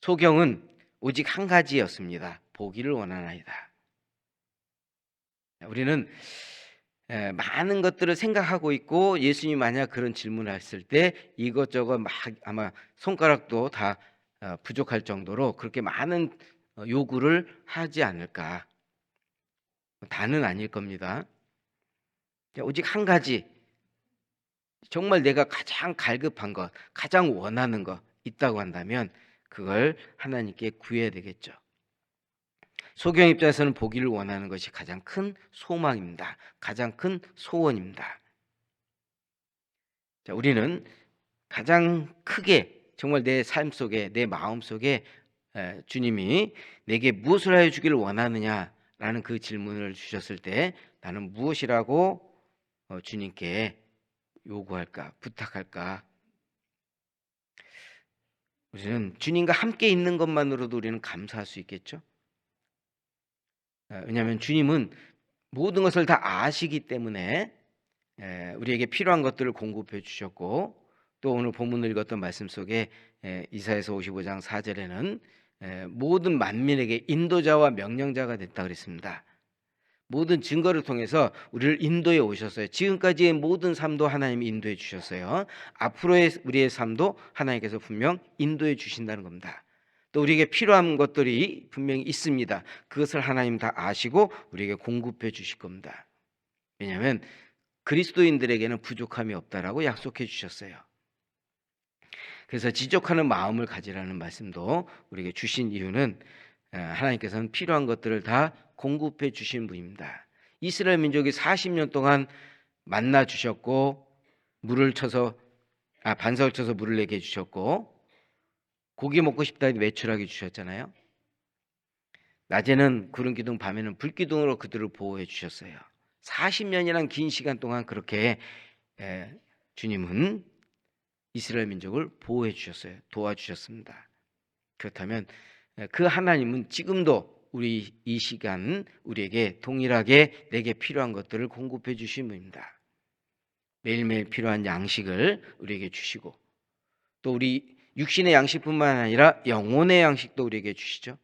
소경은 오직 한 가지였습니다. 보기를 원하나이다. 우리는 많은 것들을 생각하고 있고 예수님이 만약 그런 질문을 했을 때 이것저것 막 아마 손가락도 다 부족할 정도로 그렇게 많은 요구를 하지 않을까. 다는 아닐 겁니다. 오직 한 가지, 정말 내가 가장 갈급한 것, 가장 원하는 것 있다고 한다면 그걸 하나님께 구해야 되겠죠. 소경 입장에서는 보기를 원하는 것이 가장 큰 소망입니다. 가장 큰 소원입니다. 자, 우리는 가장 크게 정말 내 삶 속에 내 마음 속에 주님이 내게 무엇을 하여 주기를 원하느냐라는 그 질문을 주셨을 때 나는 무엇이라고 주님께 요구할까, 부탁할까? 우리는 주님과 함께 있는 것만으로도 우리는 감사할 수 있겠죠. 왜냐하면 주님은 모든 것을 다 아시기 때문에 우리에게 필요한 것들을 공급해 주셨고, 또 오늘 본문을 읽었던 말씀 속에 이사야서 55장 4절에는 모든 만민에게 인도자와 명령자가 됐다 그랬습니다. 모든 증거를 통해서 우리를 인도해 오셨어요. 지금까지의 모든 삶도 하나님이 인도해 주셨어요. 앞으로의 우리의 삶도 하나님께서 분명 인도해 주신다는 겁니다. 또 우리에게 필요한 것들이 분명히 있습니다. 그것을 하나님 다 아시고 우리에게 공급해 주실 겁니다. 왜냐하면 그리스도인들에게는 부족함이 없다라고 약속해 주셨어요. 그래서 지적하는 마음을 가지라는 말씀도 우리에게 주신 이유는 하나님께서는 필요한 것들을 다 공급해 주신 분입니다. 이스라엘 민족이 40년 동안 만나 주셨고 반석을 쳐서 물을 내게 해 주셨고 고기 먹고 싶다 해도 외출하게 주셨잖아요. 낮에는 구름 기둥, 밤에는 불 기둥으로 그들을 보호해 주셨어요. 40년이란 긴 시간 동안 그렇게 주님은 이스라엘 민족을 보호해 주셨어요. 도와주셨습니다. 그렇다면 그 하나님은 지금도 우리 이 시간 우리에게 동일하게 내게 필요한 것들을 공급해 주신 분입니다. 매일매일 필요한 양식을 우리에게 주시고 또 우리 육신의 양식뿐만 아니라 영혼의 양식도 우리에게 주시죠.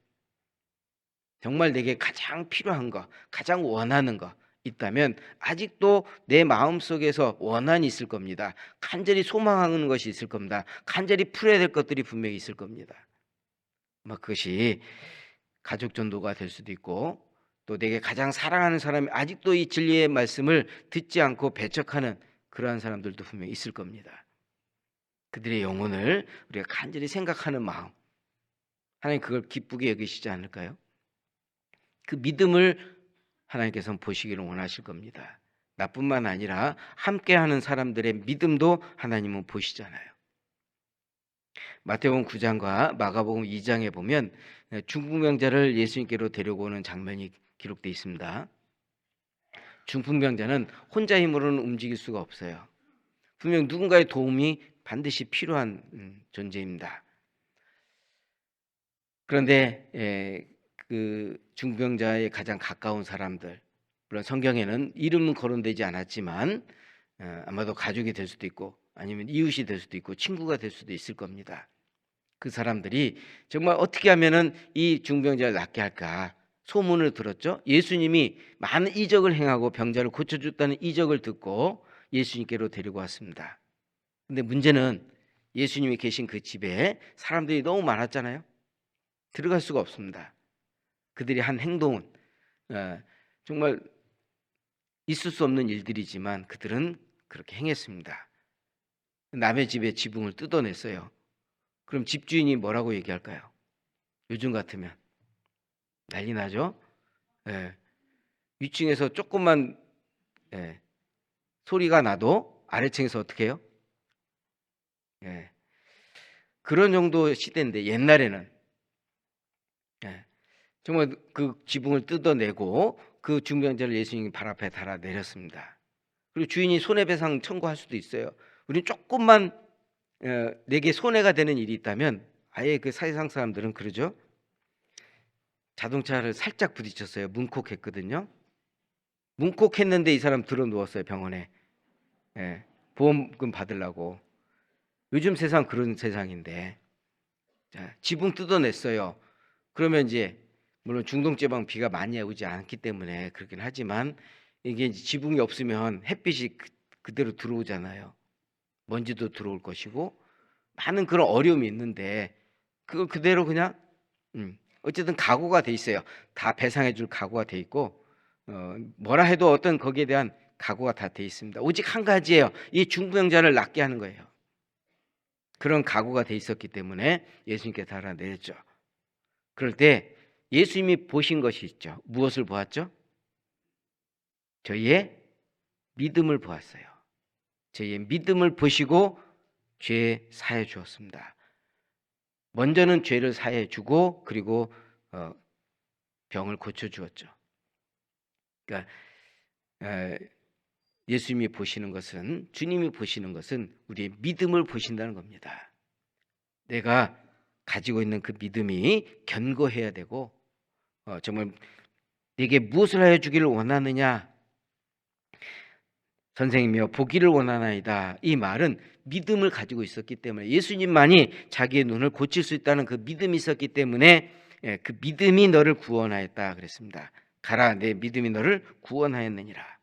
정말 내게 가장 필요한 것, 가장 원하는 것 있다면 아직도 내 마음속에서 원한이 있을 겁니다. 간절히 소망하는 것이 있을 겁니다. 간절히 풀어야 될 것들이 분명히 있을 겁니다. 그것이 가족 전도가 될 수도 있고 또 내게 가장 사랑하는 사람이 아직도 이 진리의 말씀을 듣지 않고 배척하는 그러한 사람들도 분명히 있을 겁니다. 그들의 영혼을 우리가 간절히 생각하는 마음, 하나님 그걸 기쁘게 여기시지 않을까요? 그 믿음을 하나님께서는 보시기를 원하실 겁니다. 나뿐만 아니라 함께하는 사람들의 믿음도 하나님은 보시잖아요. 마태복음 9장과 마가복음 2장에 보면 중풍병자를 예수님께로 데려오는 장면이 기록되어 있습니다. 중풍병자는 혼자 힘으로는 움직일 수가 없어요. 분명 누군가의 도움이 반드시 필요한 존재입니다. 그런데 그 중병자의 가장 가까운 사람들, 물론 성경에는 이름은 거론되지 않았지만 아마도 가족이 될 수도 있고 아니면 이웃이 될 수도 있고 친구가 될 수도 있을 겁니다. 그 사람들이 정말 어떻게 하면은 이 중병자를 낫게 할까 소문을 들었죠. 예수님이 많은 이적을 행하고 병자를 고쳐줬다는 이적을 듣고 예수님께로 데리고 왔습니다. 근데 문제는 예수님이 계신 그 집에 사람들이 너무 많았잖아요. 들어갈 수가 없습니다. 그들이 한 행동은 정말 있을 수 없는 일들이지만 그들은 그렇게 행했습니다. 남의 집에 지붕을 뜯어냈어요. 그럼 집주인이 뭐라고 얘기할까요? 요즘 같으면 난리 나죠? 예. 위층에서 조금만 소리가 나도 아래층에서 어떻게 해요? 예. 그런 정도 시대인데 옛날에는 정말 그 지붕을 뜯어내고 그 중병자를 예수님이 발 앞에 달아 내렸습니다. 그리고 주인이 손해배상 청구할 수도 있어요. 우리는 조금만 내게 손해가 되는 일이 있다면 아예 그 세상 사람들은 그러죠. 자동차를 살짝 부딪혔어요. 문콕했거든요. 문콕했는데 이 사람 들어 누웠어요. 병원에. 보험금 받으려고. 요즘 세상 그런 세상인데 지붕 뜯어냈어요. 그러면 이제 물론 중동지방 비가 많이 오지 않기 때문에 그렇긴 하지만 이게 이제 지붕이 없으면 햇빛이 그대로 들어오잖아요. 먼지도 들어올 것이고 많은 그런 어려움이 있는데 그걸 그대로 그냥 어쨌든 각오가 돼 있어요. 다 배상해 줄 각오가 돼 있고 뭐라 해도 어떤 거기에 대한 각오가 다 돼 있습니다. 오직 한 가지예요. 이 중병자를 낫게 하는 거예요. 그런 각오가 돼 있었기 때문에 예수님께 달아내렸죠. 그럴 때 예수님이 보신 것이 있죠. 무엇을 보았죠? 저희의 믿음을 보았어요. 저희의 믿음을 보시고 죄 사해 주었습니다. 먼저는 죄를 사해 주고 그리고 병을 고쳐 주었죠. 그러니까 예수님이 보시는 것은, 주님이 보시는 것은 우리의 믿음을 보신다는 겁니다. 내가 가지고 있는 그 믿음이 견고해야 되고 정말 내게 무엇을 하여 주기를 원하느냐, 선생님이여 보기를 원하나이다. 이 말은 믿음을 가지고 있었기 때문에, 예수님만이 자기의 눈을 고칠 수 있다는 그 믿음이 있었기 때문에 그 믿음이 너를 구원하였다 그랬습니다. 가라, 내 믿음이 너를 구원하였느니라.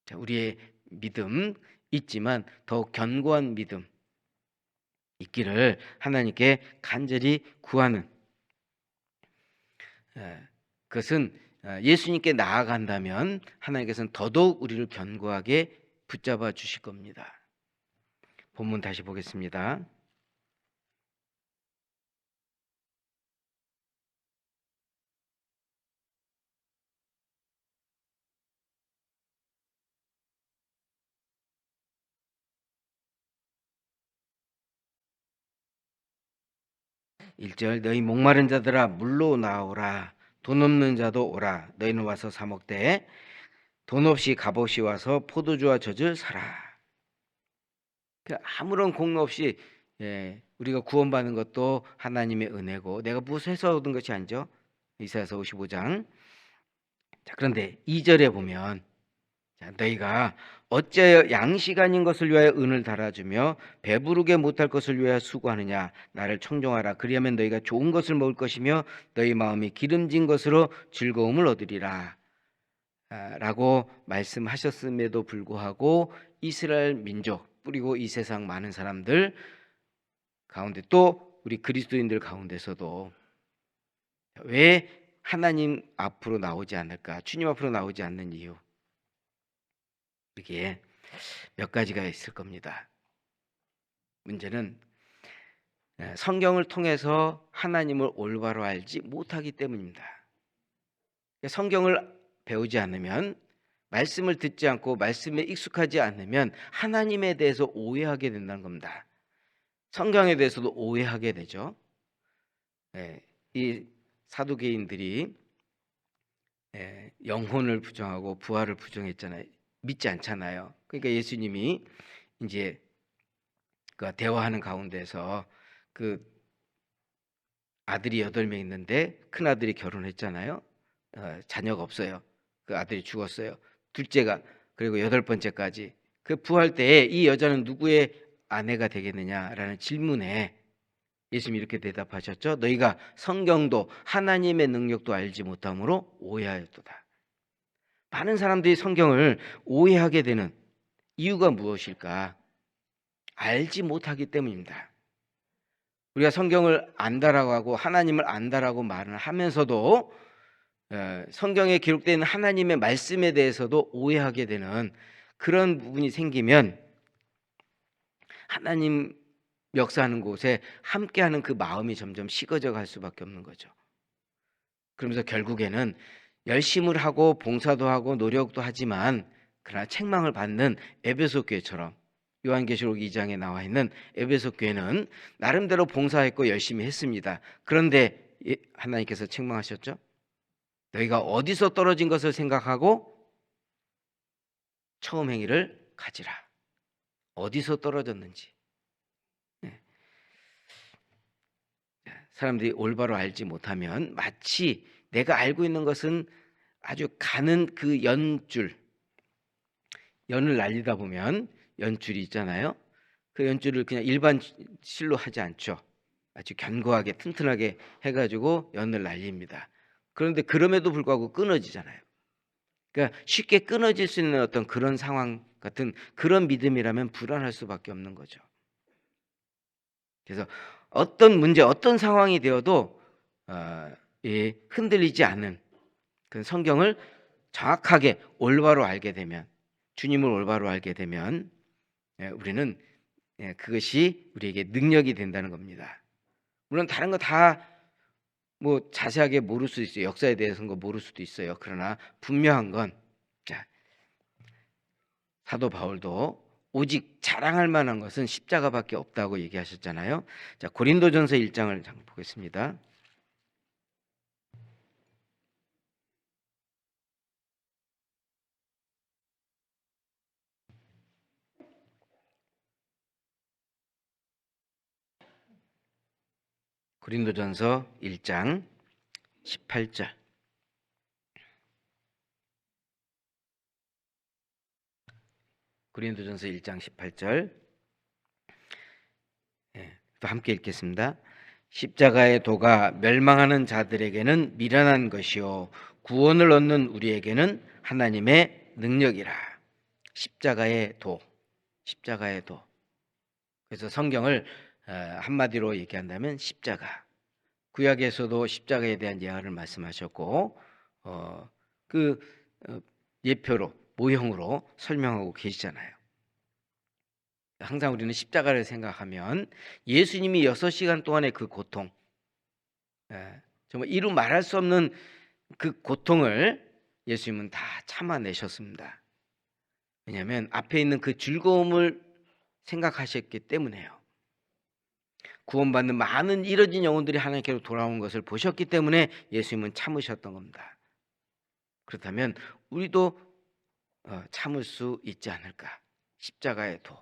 자, 우리의 믿음 있지만 더욱 견고한 믿음 있기를 하나님께 간절히 구하는, 그것은 예수님께 나아간다면 하나님께서는 더더욱 우리를 견고하게 붙잡아 주실 겁니다. 본문 다시 보겠습니다. (1절) 너희 목마른 자들아 물로 나오라, 돈 없는 자도 오라, 너희는 와서 사 먹되 돈 없이 값없이 와서 포도주와 젖을 사라. 아무런 공로 없이 우리가 구원받는 것도 하나님의 은혜고 내가 무엇해서 얻은 것이 아니죠. 이사야서 55장. 자, 그런데 2절에 보면 너희가 어찌하여 양식 아닌 것을 위하여 은을 달아주며 배부르게 못할 것을 위하여 수고하느냐. 나를 청종하라. 그리하면 너희가 좋은 것을 먹을 것이며 너희 마음이 기름진 것으로 즐거움을 얻으리라 라고 말씀하셨음에도 불구하고 이스라엘 민족, 그리고 이 세상 많은 사람들 가운데, 또 우리 그리스도인들 가운데서도 왜 하나님 앞으로 나오지 않을까, 주님 앞으로 나오지 않는 이유, 이게 몇 가지가 있을 겁니다. 문제는 성경을 통해서 하나님을 올바로 알지 못하기 때문입니다. 성경을 배우지 않으면, 말씀을 듣지 않고 말씀에 익숙하지 않으면 하나님에 대해서 오해하게 된다는 겁니다. 성경에 대해서도 오해하게 되죠. 이 사두개인들이 영혼을 부정하고 부활을 부정했잖아요. 믿지 않잖아요. 그러니까 예수님이 이제 그 대화하는 가운데서 그 아들이 8명 있는데 큰 아들이 결혼했잖아요. 자녀가 없어요. 그 아들이 죽었어요. 둘째가, 그리고 8번째까지. 그 부활 때에 이 여자는 누구의 아내가 되겠느냐라는 질문에 예수님이 이렇게 대답하셨죠. 너희가 성경도 하나님의 능력도 알지 못함으로 오해하였도다. 많은 사람들이 성경을 오해하게 되는 이유가 무엇일까? 알지 못하기 때문입니다. 우리가 성경을 안다라고 하고 하나님을 안다라고 말을 하면서도 성경에 기록된 하나님의 말씀에 대해서도 오해하게 되는 그런 부분이 생기면 하나님 역사하는 곳에 함께하는 그 마음이 점점 식어져 갈 수밖에 없는 거죠. 그러면서 결국에는 열심을 하고 봉사도 하고 노력도 하지만 그러나 책망을 받는 에베소 교회처럼, 요한계시록 2장에 나와 있는 에베소 교회는 나름대로 봉사했고 열심히 했습니다. 그런데 하나님께서 책망하셨죠. 너희가 어디서 떨어진 것을 생각하고 처음 행위를 가지라. 어디서 떨어졌는지. 사람들이 올바로 알지 못하면 마치 내가 알고 있는 것은 아주 가는 그 연줄, 연을 날리다 보면 연줄이 있잖아요. 그 연줄을 그냥 일반 실로 하지 않죠. 아주 견고하게 튼튼하게 해가지고 연을 날립니다. 그런데 그럼에도 불구하고 끊어지잖아요. 그러니까 쉽게 끊어질 수 있는 어떤 그런 상황 같은 그런 믿음이라면 불안할 수밖에 없는 거죠. 그래서 어떤 문제, 어떤 상황이 되어도 흔들리지 않는 그 성경을 정확하게 올바로 알게 되면, 주님을 올바로 알게 되면 우리는 그것이 우리에게 능력이 된다는 겁니다. 물론 다른 거 다 뭐 자세하게 모를 수 있어요. 역사에 대해서는 모를 수도 있어요. 그러나 분명한 건, 자, 사도 바울도 오직 자랑할 만한 것은 십자가밖에 없다고 얘기하셨잖아요. 자, 고린도전서 1장을 잠깐 보겠습니다. 고린도전서 1장 18절. 고린도전서 1장 18절. 또 함께 읽겠습니다. 십자가의 도가 멸망하는 자들에게는 미련한 것이요 구원을 얻는 우리에게는 하나님의 능력이라. 십자가의 도. 십자가의 도. 그래서 성경을 한마디로 얘기한다면 십자가. 구약에서도 십자가에 대한 예화를 말씀하셨고 예표로, 모형으로 설명하고 계시잖아요. 항상 우리는 십자가를 생각하면 예수님이 6시간 동안의 그 고통, 정말 이루 말할 수 없는 그 고통을 예수님은 다 참아내셨습니다. 왜냐하면 앞에 있는 그 즐거움을 생각하셨기 때문에요. 구원받는 많은 잃어진 영혼들이 하나님께로 돌아온 것을 보셨기 때문에 예수님은 참으셨던 겁니다. 그렇다면 우리도 참을 수 있지 않을까? 십자가의 도,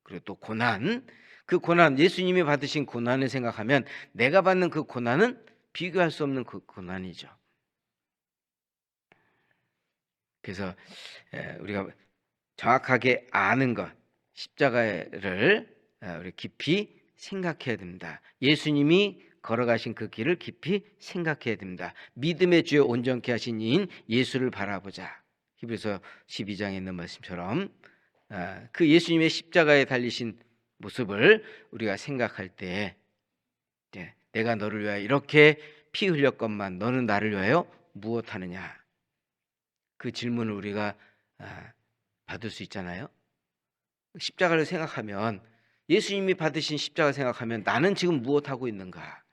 그리고 또 고난, 그 고난, 예수님이 받으신 고난을 생각하면 내가 받는 그 고난은 비교할 수 없는 그 고난이죠. 그래서 우리가 정확하게 아는 것, 십자가를 우리 깊이 생각해야 됩니다. 예수님이 걸어가신 그 길을 깊이 생각해야 됩니다. 믿음의 주에 온전케 하신 이인 예수를 바라보자. 히브리서 12장에 있는 말씀처럼 그 예수님의 십자가에 달리신 모습을 우리가 생각할 때 내가 너를 위하여 이렇게 피 흘렸건만 너는 나를 위하여 무엇하느냐, 그 질문을 우리가 받을 수 있잖아요. 십자가를 생각하면, 예수님이 받으신 십자가 생각하면 나는 지금 무엇하고 있는가?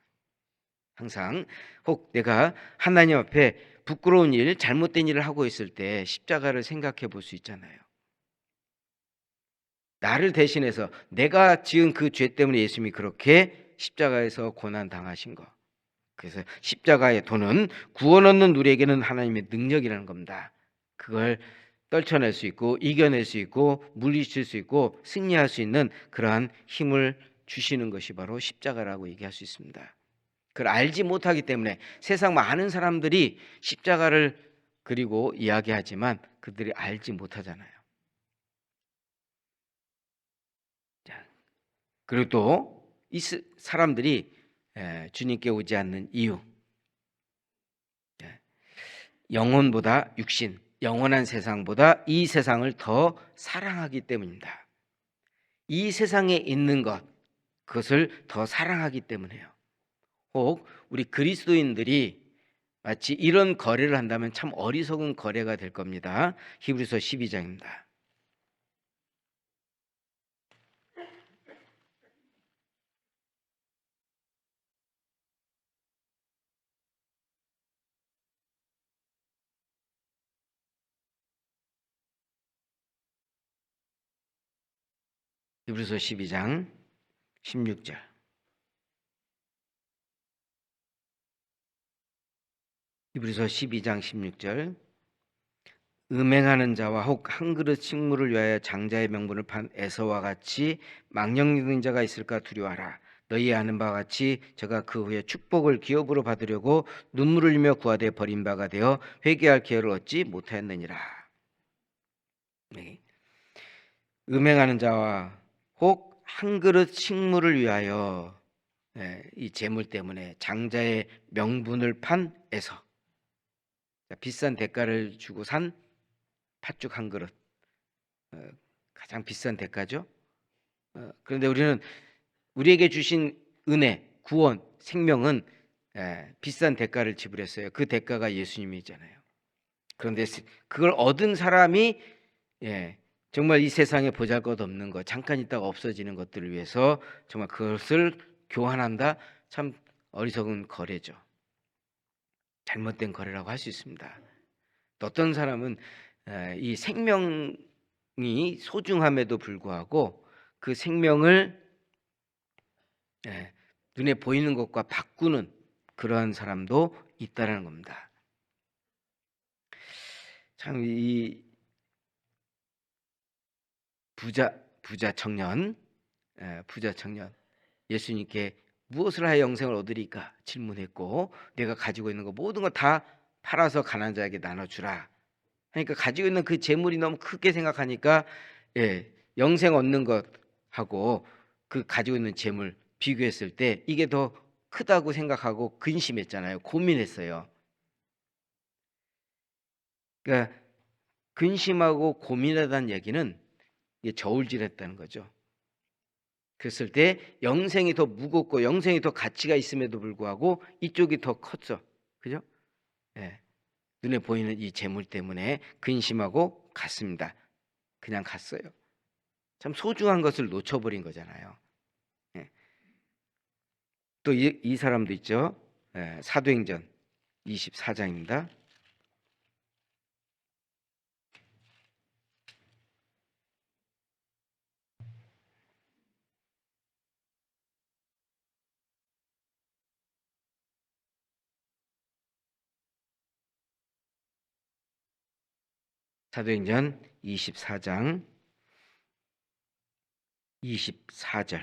항상 혹 내가 하나님 앞에 부끄러운 일, 잘못된 일을 하고 있을 때 십자가를 생각해 볼 수 있잖아요. 나를 대신해서 내가 지은 그 죄 때문에 예수님이 그렇게 십자가에서 고난 당하신 것. 그래서 십자가의 도는 구원 얻는 우리에게는 하나님의 능력이라는 겁니다. 그걸 떨쳐낼 수 있고 이겨낼 수 있고 물리칠 수 있고 승리할 수 있는 그러한 힘을 주시는 것이 바로 십자가라고 얘기할 수 있습니다. 그걸 알지 못하기 때문에 세상 많은 사람들이 십자가를 그리고 이야기하지만 그들이 알지 못하잖아요. 그리고 또 이 사람들이 주님께 오지 않는 이유, 영혼보다 육신, 영원한 세상보다 이 세상을 더 사랑하기 때문입니다. 이 세상에 있는 것, 그것을 더 사랑하기 때문에요. 혹 우리 그리스도인들이 마치 이런 거래를 한다면 참 어리석은 거래가 될 겁니다. 히브리서 12장입니다. 히브리서 12장 16절. 히브리서 12장 16절. 음행하는 자와 혹 한 그릇 식물을 위하여 장자의 명분을 판 에서와 같이 망령된 자가 있을까 두려워하라. 너희 아는 바와 같이 저가 그 후에 축복을 기업으로 받으려고 눈물을 흘리며 구하되 버린 바가 되어 회개할 기회를 얻지 못하였느니라. 네. 음행하는 자와 혹 한 그릇 식물을 위하여, 이 재물 때문에 장자의 명분을 판 에서, 비싼 대가를 주고 산 팥죽 한 그릇, 가장 비싼 대가죠. 그런데 우리는 우리에게 주신 은혜, 구원, 생명은 비싼 대가를 지불했어요. 그 대가가 예수님이잖아요. 그런데 그걸 얻은 사람이 정말 이 세상에 보잘것없는 것, 잠깐 있다가 없어지는 것들을 위해서 정말 그것을 교환한다. 참 어리석은 거래죠. 잘못된 거래라고 할 수 있습니다. 또 어떤 사람은 이 생명이 소중함에도 불구하고 그 생명을 눈에 보이는 것과 바꾸는 그러한 사람도 있다는 겁니다. 참 이 부자 청년 예수님께 무엇을 하여 영생을 얻으리까 질문했고, 내가 가지고 있는 거 모든 거 다 팔아서 가난한 자에게 나눠주라. 그러니까 가지고 있는 그 재물이 너무 크게 생각하니까 영생 얻는 것하고 그 가지고 있는 재물 비교했을 때 이게 더 크다고 생각하고 근심했잖아요. 고민했어요. 그러니까 근심하고 고민하다는 얘기는 저울질했다는 거죠. 그랬을 때 영생이 더 무겁고 영생이 더 가치가 있음에도 불구하고 이쪽이 더 컸죠. 그죠? 눈에 보이는 이 재물 때문에 근심하고 갔습니다. 그냥 갔어요. 참 소중한 것을 놓쳐버린 거잖아요. 또 이 사람도 있죠. 사도행전 24장입니다. 사도행전 24장 24절.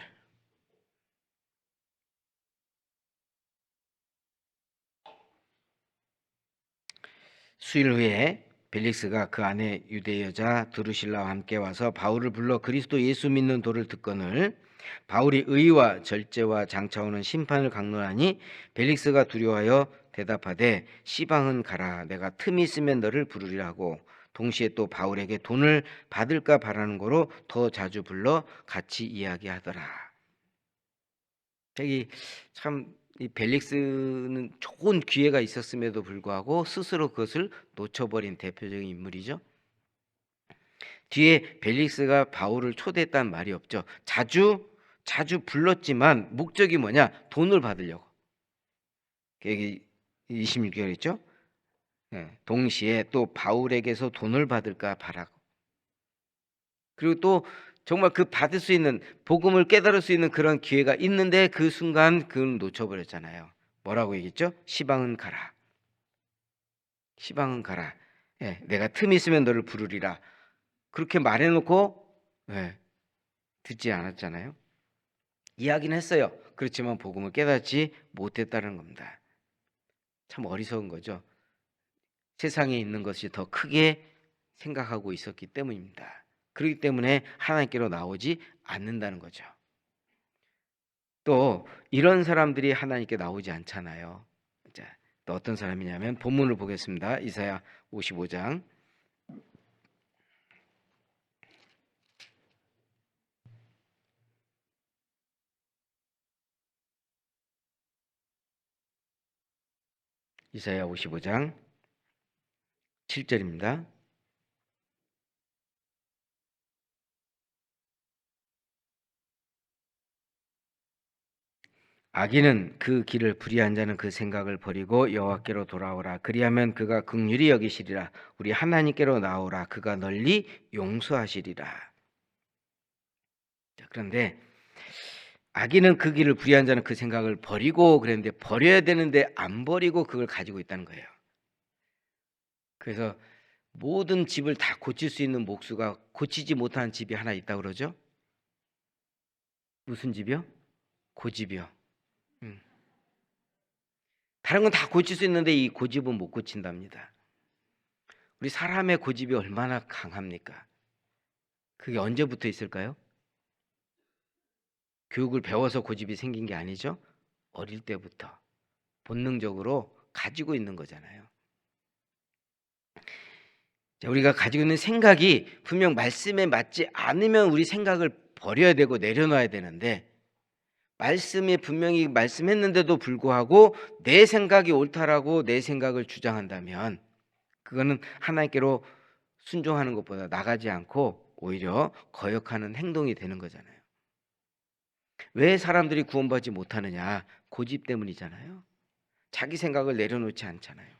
수일 후에 벨릭스가 그 아내 유대 여자 드루실라와 함께 와서 바울을 불러 그리스도 예수 믿는 도를 듣거늘 바울이 의와 절제와 장차오는 심판을 강론하니 벨릭스가 두려워하여 대답하되 시방은 가라. 내가 틈이 있으면 너를 부르리라 하고 동시에 또 바울에게 돈을 받을까 바라는 거로 더 자주 불러 같이 이야기하더라. 이 벨릭스는 좋은 기회가 있었음에도 불구하고 스스로 그것을 놓쳐버린 대표적인 인물이죠. 뒤에 벨릭스가 바울을 초대했다는 말이 없죠. 자주 불렀지만 목적이 뭐냐? 돈을 받으려고. 여기 26절 있죠. 동시에 또 바울에게서 돈을 받을까 바라고. 그리고 또 정말 그 받을 수 있는 복음을 깨달을 수 있는 그런 기회가 있는데 그 순간 그걸 놓쳐버렸잖아요. 뭐라고 얘기했죠? 시방은 가라. 시방은 가라. 내가 틈이 있으면 너를 부르리라. 그렇게 말해놓고 듣지 않았잖아요. 이야기는 했어요. 그렇지만 복음을 깨닫지 못했다는 겁니다. 참 어리석은 거죠. 세상에 있는 것이 더 크게 생각하고 있었기 때문입니다. 그렇기 때문에 하나님께로 나오지 않는다는 거죠. 또 이런 사람들이 하나님께 나오지 않잖아요. 자, 또 어떤 사람이냐면 본문을 보겠습니다. 이사야 55장 이사야 55장 7절입니다. 악인은 그 길을 불의한 자는 그 생각을 버리고 여호와께로 돌아오라. 그리하면 그가 긍휼히 여기시리라. 우리 하나님께로 나오라. 그가 널리 용서하시리라. 자, 그런데 악인은 그 길을 불의한 자는 그 생각을 버리고 그랬는데 버려야 되는데 안 버리고 그걸 가지고 있다는 거예요. 그래서 모든 집을 다 고칠 수 있는 목수가 고치지 못한 집이 하나 있다고 그러죠. 무슨 집이요? 고집이요. 다른 건 다 고칠 수 있는데 이 고집은 못 고친답니다. 우리 사람의 고집이 얼마나 강합니까? 그게 언제부터 있을까요? 교육을 배워서 고집이 생긴 게 아니죠. 어릴 때부터 본능적으로 가지고 있는 거잖아요. 자, 우리가 가지고 있는 생각이 분명 말씀에 맞지 않으면 우리 생각을 버려야 되고 내려놔야 되는데 말씀에 분명히 말씀했는데도 불구하고 내 생각이 옳다라고 내 생각을 주장한다면 그거는 하나님께로 순종하는 것보다 나가지 않고 오히려 거역하는 행동이 되는 거잖아요. 왜 사람들이 구원받지 못하느냐? 고집 때문이잖아요. 자기 생각을 내려놓지 않잖아요.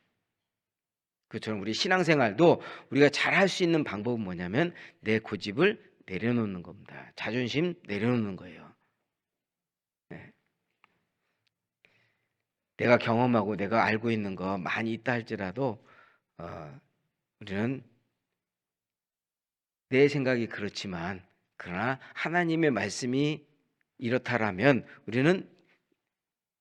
그처럼 우리 신앙생활도 우리가 잘할 수 있는 방법은 뭐냐면 내 고집을 내려놓는 겁니다. 자존심 내려놓는 거예요. 네. 내가 경험하고 내가 알고 있는 거 많이 있다 할지라도 우리는 내 생각이 그렇지만 그러나 하나님의 말씀이 이렇다라면 우리는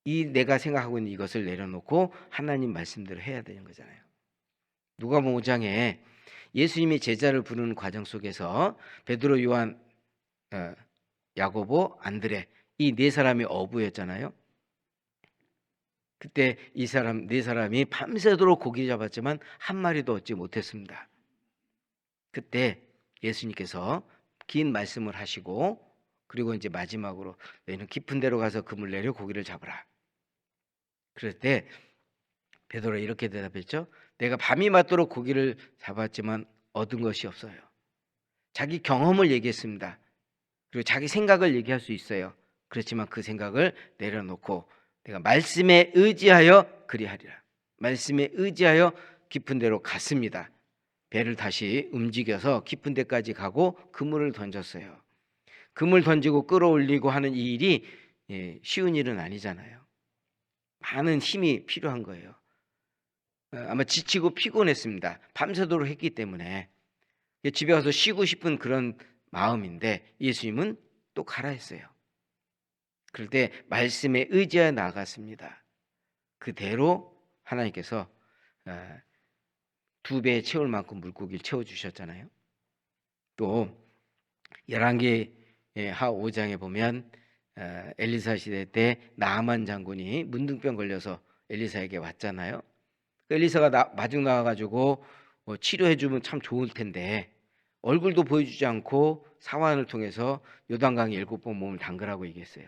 이 내가 생각하고 있는 이것을 내려놓고 하나님 말씀대로 해야 되는 거잖아요. 누가복음 5장에 예수님이 제자를 부르는 과정 속에서 베드로, 요한, 야고보, 안드레 이 네 사람이 어부였잖아요. 그때 이 사람 네 사람이 밤새도록 고기 잡았지만 한 마리도 얻지 못했습니다. 그때 예수님께서 긴 말씀을 하시고 그리고 이제 마지막으로 너희는 깊은 데로 가서 그물 내려 고기를 잡으라. 그럴 때 베드로가 이렇게 대답했죠. 내가 밤이 맞도록 고기를 잡았지만 얻은 것이 없어요. 자기 경험을 얘기했습니다. 그리고 자기 생각을 얘기할 수 있어요. 그렇지만 그 생각을 내려놓고 내가 말씀에 의지하여 그리하리라. 말씀에 의지하여 깊은 데로 갔습니다. 배를 다시 움직여서 깊은 데까지 가고 그물을 던졌어요. 그물 던지고 끌어올리고 하는 이 일이 쉬운 일은 아니잖아요. 많은 힘이 필요한 거예요. 아마 지치고 피곤했습니다. 밤새도록 했기 때문에 집에 가서 쉬고 싶은 그런 마음인데 예수님은 또 가라 했어요. 그럴 때 말씀에 의지하여 나아갔습니다. 그대로 하나님께서 2배 채울 만큼 물고기를 채워주셨잖아요. 또 열왕기 하 5장에 보면 엘리사 시대 때 나아만 장군이 문둥병 걸려서 엘리사에게 왔잖아요. 엘리사가 마중 나와가지고 치료해주면 참 좋을 텐데 얼굴도 보여주지 않고 사환을 통해서 요단강에 7번 몸을 담그라고 얘기했어요.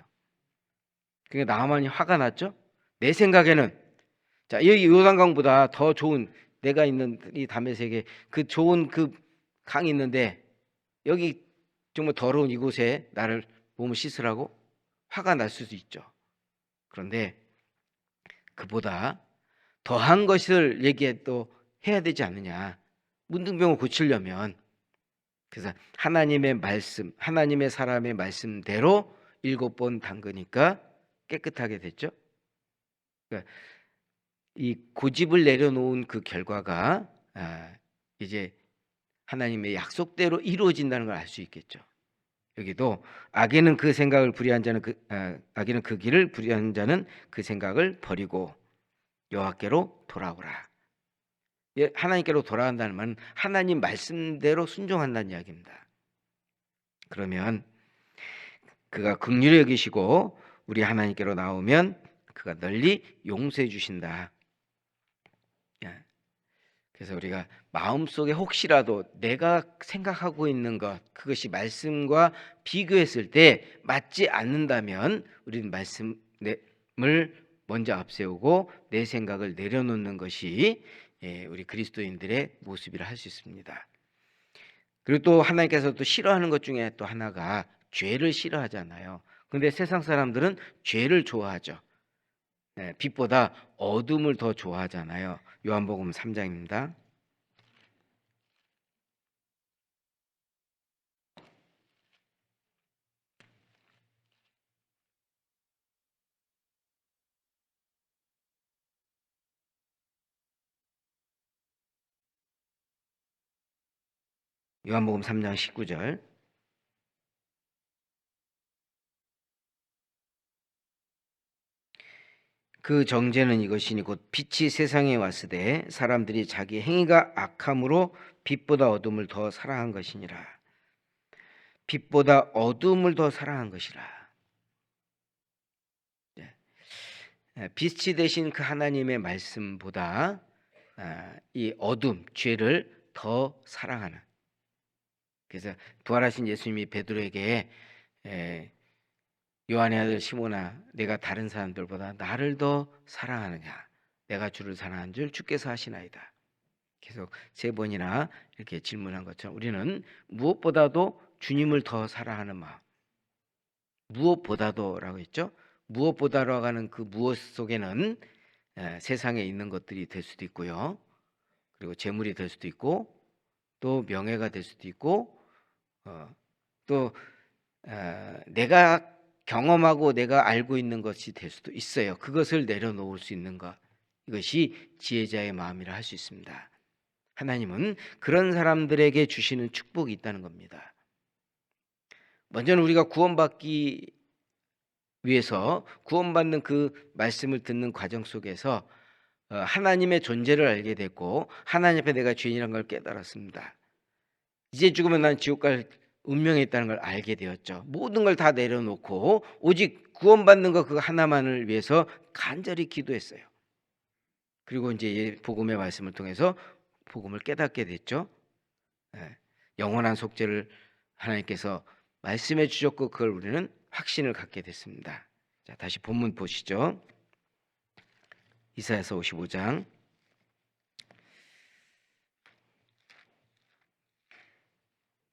그러니까 나아만이 화가 났죠. 내 생각에는 자 여기 요단강보다 더 좋은 내가 있는 이 다메섹에 그 좋은 그 강이 있는데 여기 정말 더러운 이곳에 나를 몸을 씻으라고 화가 날 수도 있죠. 그런데 그보다 더한 것을 또 해야 되지 않느냐. 문둥병을 고치려면 그래서 하나님의 말씀, 하나님의 사람의 말씀대로 7번 담그니까 깨끗하게 됐죠. 그러니까 이 고집을 내려놓은 그 결과가 이제 하나님의 약속대로 이루어진다는 걸 알 수 있겠죠. 여기도 악인은 그 생각을 불의한 자는 악인은 그 길을 불의한 자는 그 생각을 버리고 여호와께로 돌아오라. 하나님께로 돌아간다는 말은 하나님 말씀대로 순종한다는 이야기입니다. 그러면 그가 긍휼히 여기시고 우리 하나님께로 나오면 그가 널리 용서해 주신다. 그래서 우리가 마음속에 혹시라도 내가 생각하고 있는 것 그것이 말씀과 비교했을 때 맞지 않는다면 우리는 말씀을 먼저 앞세우고 내 생각을 내려놓는 것이 우리 그리스도인들의 모습이라 할 수 있습니다. 그리고 또 하나님께서 또 싫어하는 것 중에 또 하나가 죄를 싫어하잖아요. 근데 세상 사람들은 죄를 좋아하죠. 빛보다 어둠을 더 좋아하잖아요. 요한복음 3장입니다. 요한복음 3장 19절. 그 정죄는 이것이니 곧 빛이 세상에 왔으되 사람들이 자기 행위가 악함으로 빛보다 어둠을 더 사랑한 것이니라. 빛보다 어둠을 더 사랑한 것이라. 빛이 되신 그 하나님의 말씀보다 이 어둠, 죄를 더 사랑하는. 그래서 부활하신 예수님이 베드로에게 요한의 아들 시몬아, 내가 다른 사람들보다 나를 더 사랑하느냐? 내가 주를 사랑한 줄 주께서 하시나이다. 계속 3번이나 이렇게 질문한 것처럼 우리는 무엇보다도 주님을 더 사랑하는 마음. 무엇보다도라고 했죠. 무엇보다라고 하는 그 무엇 속에는 세상에 있는 것들이 될 수도 있고요. 그리고 재물이 될 수도 있고 또 명예가 될 수도 있고 또 내가 경험하고 내가 알고 있는 것이 될 수도 있어요. 그것을 내려놓을 수 있는 것. 이것이 지혜자의 마음이라 할 수 있습니다. 하나님은 그런 사람들에게 주시는 축복이 있다는 겁니다. 먼저는 우리가 구원받기 위해서 구원받는 그 말씀을 듣는 과정 속에서 하나님의 존재를 알게 됐고 하나님 앞에 내가 죄인이라는 걸 깨달았습니다. 이제 죽으면 난 지옥 갈 운명에 있다는 걸 알게 되었죠. 모든 걸 다 내려놓고 오직 구원받는 것 그거 하나만을 위해서 간절히 기도했어요. 그리고 이제 복음의 말씀을 통해서 복음을 깨닫게 됐죠. 영원한 속죄를 하나님께서 말씀해 주셨고 그걸 우리는 확신을 갖게 됐습니다. 자, 다시 본문 보시죠. 이사야서 55장.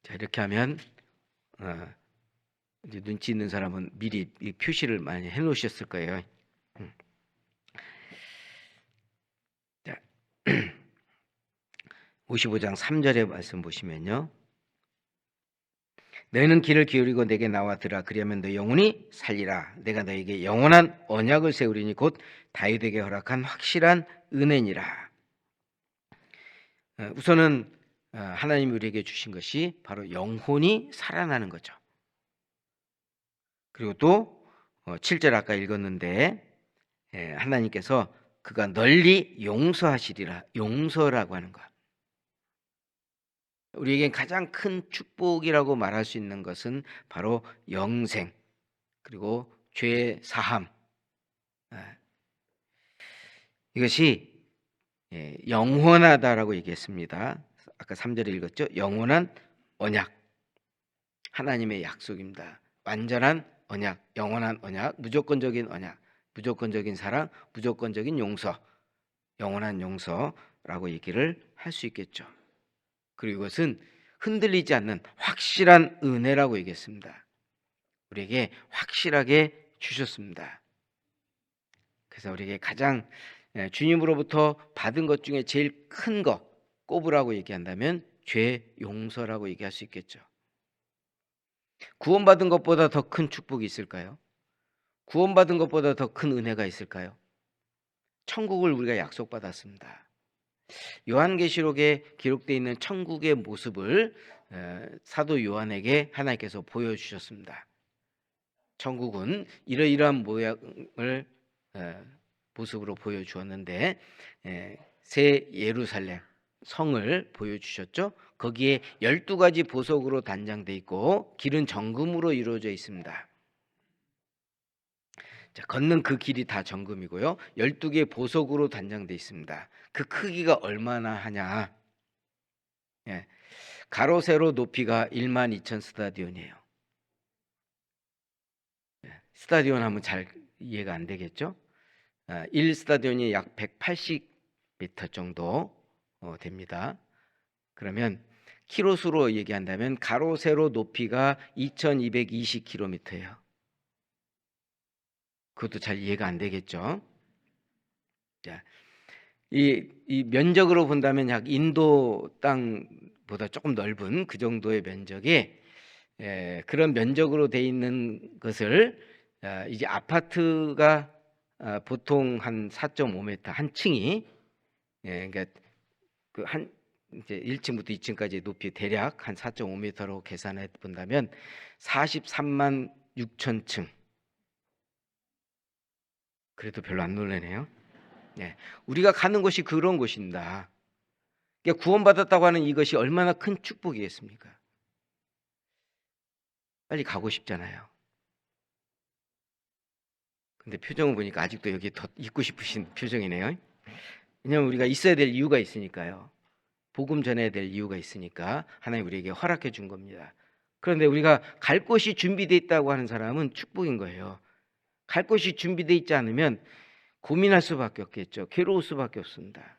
자, 이렇게 하면 이제 눈치 있는 사람은 미리 이 표시를 많이 해놓으셨을 거예요. 자, 55장 3절의 말씀 보시면요. 너희는 귀를 기울이고 내게 나와 들으라. 그리하면 너 영혼이 살리라. 내가 너에게 영원한 언약을 세우리니 곧 다윗에게 허락한 확실한 은혜니라. 우선은 하나님이 우리에게 주신 것이 바로 영혼이 살아나는 거죠. 그리고 또 7절 아까 읽었는데 하나님께서 그가 널리 용서하시리라. 용서라고 하는 것. 우리에겐 가장 큰 축복이라고 말할 수 있는 것은 바로 영생 그리고 죄 사함. 이것이 영원하다라고 얘기했습니다. 아까 3절에 읽었죠. 영원한 언약. 하나님의 약속입니다. 완전한 언약, 영원한 언약, 무조건적인 언약, 무조건적인 사랑, 무조건적인 용서, 영원한 용서라고 얘기를 할 수 있겠죠. 그리고 이것은 흔들리지 않는 확실한 은혜라고 얘기했습니다. 우리에게 확실하게 주셨습니다. 그래서 우리에게 가장 주님으로부터 받은 것 중에 제일 큰 거 꼽으라고 얘기한다면 죄 용서라고 얘기할 수 있겠죠. 구원받은 것보다 더 큰 축복이 있을까요? 구원받은 것보다 더 큰 은혜가 있을까요? 천국을 우리가 약속받았습니다. 요한계시록에 기록되어 있는 천국의 모습을 사도 요한에게 하나님께서 보여주셨습니다. 천국은 이러이러한 모양을 모습으로 보여주었는데 새 예루살렘 성을 보여주셨죠. 거기에 12가지 보석으로 단장되어 있고 길은 정금으로 이루어져 있습니다. 자, 걷는 그 길이 다 정금이고요. 12개의 보석으로 단장되어 있습니다. 그 크기가 얼마나 하냐. 가로 세로 높이가 12,000 스타디온이에요. 스타디온 하면 잘 이해가 안 되겠죠? 1스타디온이 약 180m 정도 됩니다. 그러면 키로수로 얘기한다면 가로 세로 높이가 2220km예요. 그것도 잘 이해가 안 되겠죠? 자, 이 면적으로 본다면 약 인도 땅보다 조금 넓은 그 정도의 면적에 그런 면적으로 돼 있는 것을 이제 아파트가 보통 한 4.5m 한 층이, 그러니까 그 한 이제 1층부터 2층까지 높이 대략 한 4.5m로 계산해 본다면 43만 6천 층. 그래도 별로 안 놀라네요. 우리가 가는 곳이 그런 곳입니다. 그러니까 구원받았다고 하는 이것이 얼마나 큰 축복이겠습니까? 빨리 가고 싶잖아요. 근데 표정을 보니까 아직도 여기 더 있고 싶으신 표정이네요. 왜냐하면 우리가 있어야 될 이유가 있으니까요. 복음 전해야 될 이유가 있으니까 하나님 우리에게 허락해 준 겁니다. 그런데 우리가 갈 곳이 준비되어 있다고 하는 사람은 축복인 거예요. 갈 곳이 준비되어 있지 않으면 고민할 수밖에 없겠죠. 괴로울 수밖에 없습니다.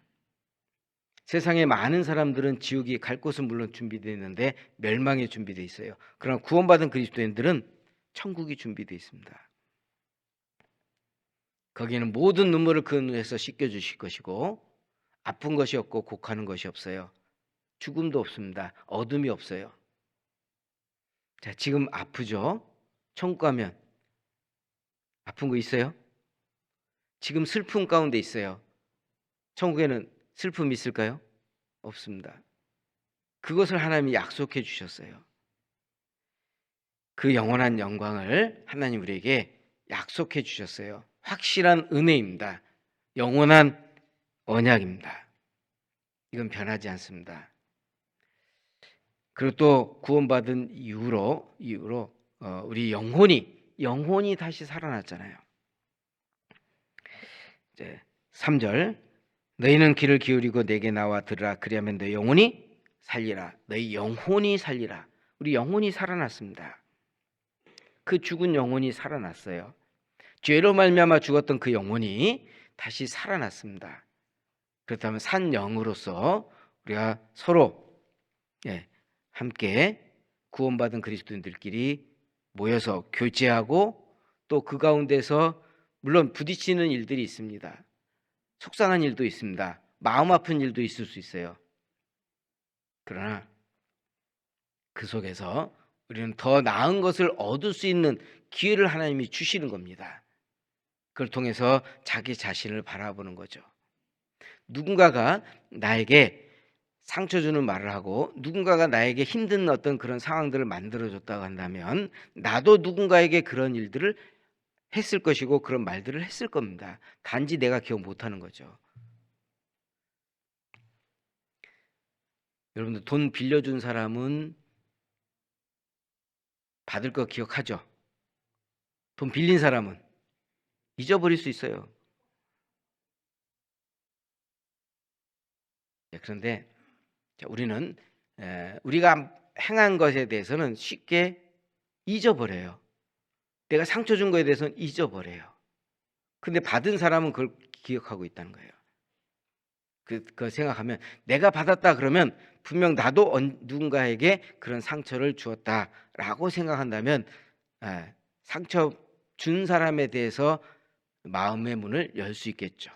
세상에 많은 사람들은 지옥이 갈 곳은 물론 준비되어 있는데 멸망에 준비되어 있어요. 그러나 구원받은 그리스도인들은 천국이 준비되어 있습니다. 거기에는 모든 눈물을 그 눈에서 씻겨주실 것이고 아픈 것이 없고 곡하는 것이 없어요. 죽음도 없습니다. 어둠이 없어요. 자, 지금 아프죠? 천국 가면 아픈 거 있어요? 지금 슬픔 가운데 있어요. 천국에는 슬픔이 있을까요? 없습니다. 그것을 하나님이 약속해 주셨어요. 그 영원한 영광을 하나님 우리에게 약속해 주셨어요. 확실한 은혜입니다. 영원한 언약입니다. 이건 변하지 않습니다. 그리고 또 구원받은 이후로 우리 영혼이 다시 살아났잖아요. 이제 3절 너희는 귀를 기울이고 내게 나와 들으라 그리하면 너희 영혼이 살리라. 너희 영혼이 살리라. 우리 영혼이 살아났습니다. 그 죽은 영혼이 살아났어요. 죄로 말미암아 죽었던 그 영혼이 다시 살아났습니다. 그렇다면 산 영으로서 우리가 서로 함께 구원받은 그리스도인들끼리 모여서 교제하고 또 그 가운데서 물론 부딪히는 일들이 있습니다. 속상한 일도 있습니다. 마음 아픈 일도 있을 수 있어요. 그러나 그 속에서 우리는 더 나은 것을 얻을 수 있는 기회를 하나님이 주시는 겁니다. 그걸 통해서 자기 자신을 바라보는 거죠. 누군가가 나에게 상처 주는 말을 하고 누군가가 나에게 힘든 어떤 그런 상황들을 만들어줬다고 한다면 나도 누군가에게 그런 일들을 했을 것이고 그런 말들을 했을 겁니다. 단지 내가 기억 못하는 거죠. 여러분들 돈 빌려준 사람은 받을 거 기억하죠? 돈 빌린 사람은 잊어버릴 수 있어요. 그런데 우리는 우리가 행한 것에 대해서는 쉽게 잊어버려요. 내가 상처 준 거에 대해서는 잊어버려요. 근데 받은 사람은 그걸 기억하고 있다는 거예요. 그걸 생각하면 내가 받았다 그러면 분명 나도 누군가에게 그런 상처를 주었다라고 생각한다면 상처 준 사람에 대해서 마음의 문을 열 수 있겠죠.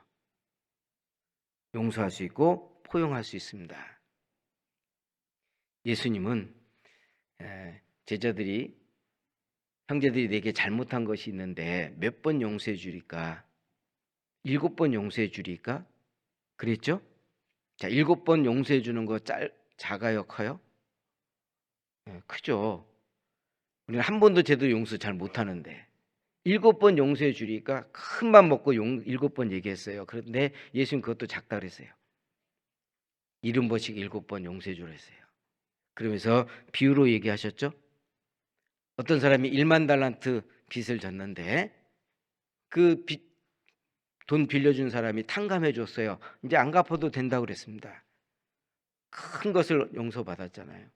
용서할 수 있고 포용할 수 있습니다. 예수님은 제자들이 형제들이 내게 잘못한 것이 있는데 몇 번 용서해 주리까? 7번 용서해 주리까? 그랬죠? 자, 7번 용서해 주는 거 작아요, 커요? 크죠. 우리는 한 번도 제대로 용서 잘 못하는데 7번 용서해 주리까 큰 맘 먹고 7번 얘기했어요. 그런데 예수님 그것도 작다 그랬어요. 70번씩 7번 용서해 주라 했어요. 그러면서 비유로 얘기하셨죠? 어떤 사람이 1만 달란트 빚을 졌는데 그 돈 빌려준 사람이 탕감해 줬어요. 이제 안 갚아도 된다고 그랬습니다. 큰 것을 용서받았잖아요.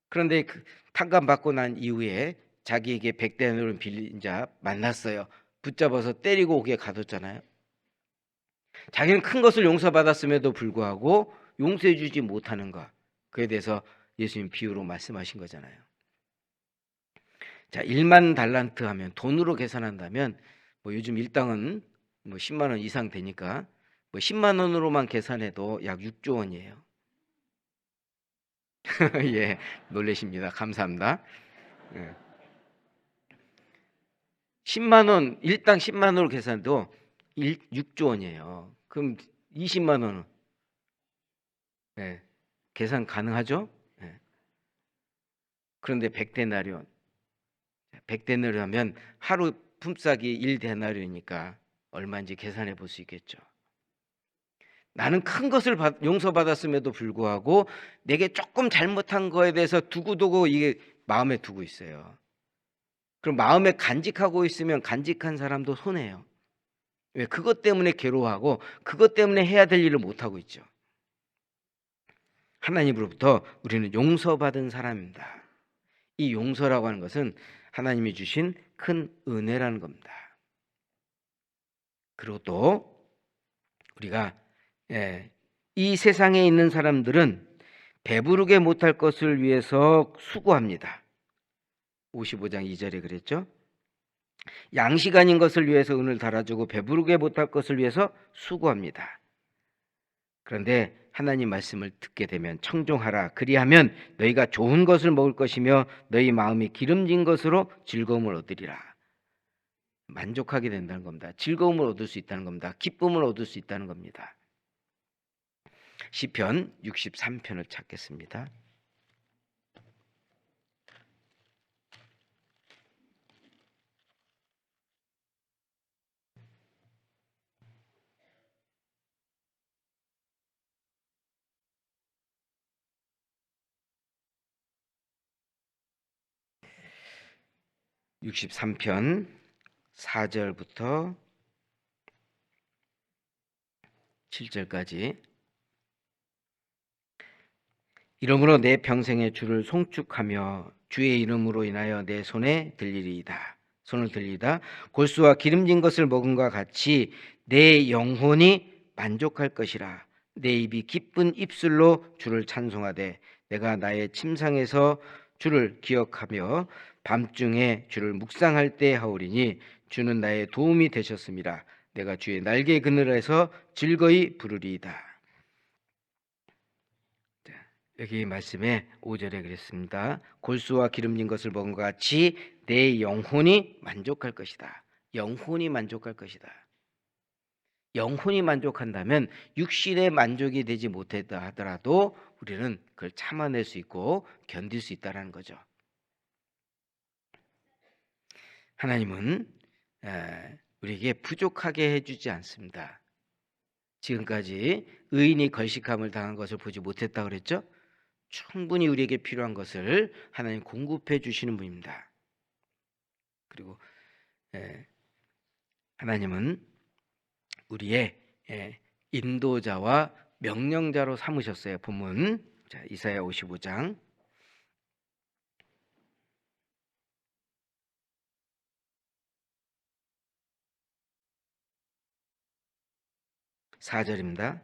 그런데 그 탕감 받고 난 이후에 자기에게 100데나리온 빌린 자 만났어요. 붙잡아서 때리고 오게 가뒀잖아요. 자기는 큰 것을 용서받았음에도 불구하고 용서해 주지 못하는 것, 그에 대해서 예수님 비유로 말씀하신 거잖아요. 자, 1만 달란트 하면 돈으로 계산한다면 뭐 요즘 일당은 뭐 10만 원 이상 되니까 뭐 10만 원으로만 계산해도 약 6조 원이에요. 예, 놀라십니다. 감사합니다. 예. 10만 원, 일당 10만 원으로 계산해도 6조 원이에요. 그럼 20만 원은 예, 계산 가능하죠? 예. 그런데 100데나리온, 100데나리온 하면 하루 품삯이 1데나리온이니까 얼마인지 계산해 볼 수 있겠죠. 나는 큰 것을 용서받았음에도 불구하고 내게 조금 잘못한 거에 대해서 두고두고 이게 마음에 두고 있어요. 그럼 마음에 간직하고 있으면 간직한 사람도 손해예요. 왜? 그것 때문에 괴로워하고 그것 때문에 해야 될 일을 못하고 있죠. 하나님으로부터 우리는 용서받은 사람입니다. 이 용서라고 하는 것은 하나님이 주신 큰 은혜라는 겁니다. 그리고 또 우리가 이 세상에 있는 사람들은 배부르게 못할 것을 위해서 수고합니다. 55장 2절에 그랬죠. 양식 아닌 것을 위해서 은을 달아주고 배부르게 못할 것을 위해서 수고합니다. 그런데 하나님 말씀을 듣게 되면 청종하라. 그리하면 너희가 좋은 것을 먹을 것이며 너희 마음이 기름진 것으로 즐거움을 얻으리라. 만족하게 된다는 겁니다. 즐거움을 얻을 수 있다는 겁니다. 기쁨을 얻을 수 있다는 겁니다. 시편 63편을 찾겠습니다. (63편) 4절부터 7절까지. 이러므로 내 평생에 주를 송축하며 주의 이름으로 인하여 내 손에 들리리이다. 손을 들리다 골수와 기름진 것을 먹음과 같이 내 영혼이 만족할 것이라. 내 입이 기쁜 입술로 주를 찬송하되 내가 나의 침상에서 주를 기억하며 밤중에 주를 묵상할 때 하오리니 주는 나의 도움이 되셨음이라. 내가 주의 날개 그늘에서 즐거이 부르리이다. 여기 말씀에 5절에 그랬습니다. 골수와 기름진 것을 먹음과 같이 내 영혼이 만족할 것이다. 영혼이 만족할 것이다. 영혼이 만족한다면 육신의 만족이 되지 못했다 하더라도 우리는 그걸 참아낼 수 있고 견딜 수 있다는 거죠. 하나님은 우리에게 부족하게 해주지 않습니다. 지금까지 의인이 걸식함을 당한 것을 보지 못했다 그랬죠? 충분히 우리에게 필요한 것을 하나님 공급해 주시는 분입니다. 그리고 하나님은 우리의 인도자와 명령자로 삼으셨어요. 본문 자, 이사야 55장 4절입니다.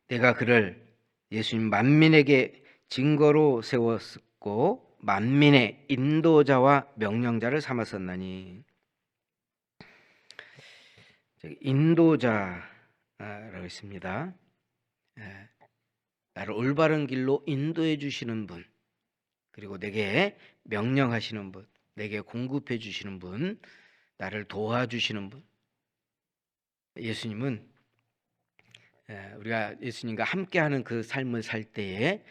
내가 그를 예수님 만민에게 증거로 세웠고 만민의 인도자와 명령자를 삼았었나니. 인도자라고 했습니다. 나를 올바른 길로 인도해 주시는 분, 그리고 내게 명령하시는 분, 내게 공급해 주시는 분, 나를 도와주시는 분. 예수님은 우리가 예수님과 함께하는 그 삶을 살 때에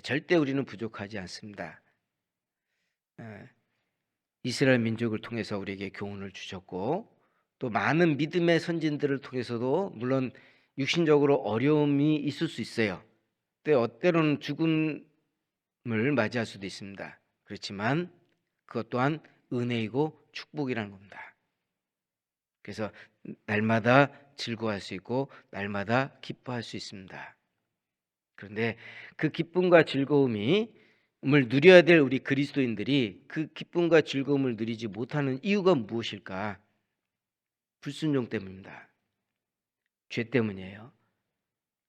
절대 우리는 부족하지 않습니다. 이스라엘 민족을 통해서 우리에게 교훈을 주셨고 또 많은 믿음의 선진들을 통해서도 물론 육신적으로 어려움이 있을 수 있어요. 때로는 죽음을 맞이할 수도 있습니다. 그렇지만 그것 또한 은혜이고 축복이라는 겁니다. 그래서 날마다 즐거워할 수 있고 날마다 기뻐할 수 있습니다. 그런데 그 기쁨과 즐거움이 누려야 될 우리 그리스도인들이 그 기쁨과 즐거움을 누리지 못하는 이유가 무엇일까? 불순종 때문입니다. 죄 때문이에요.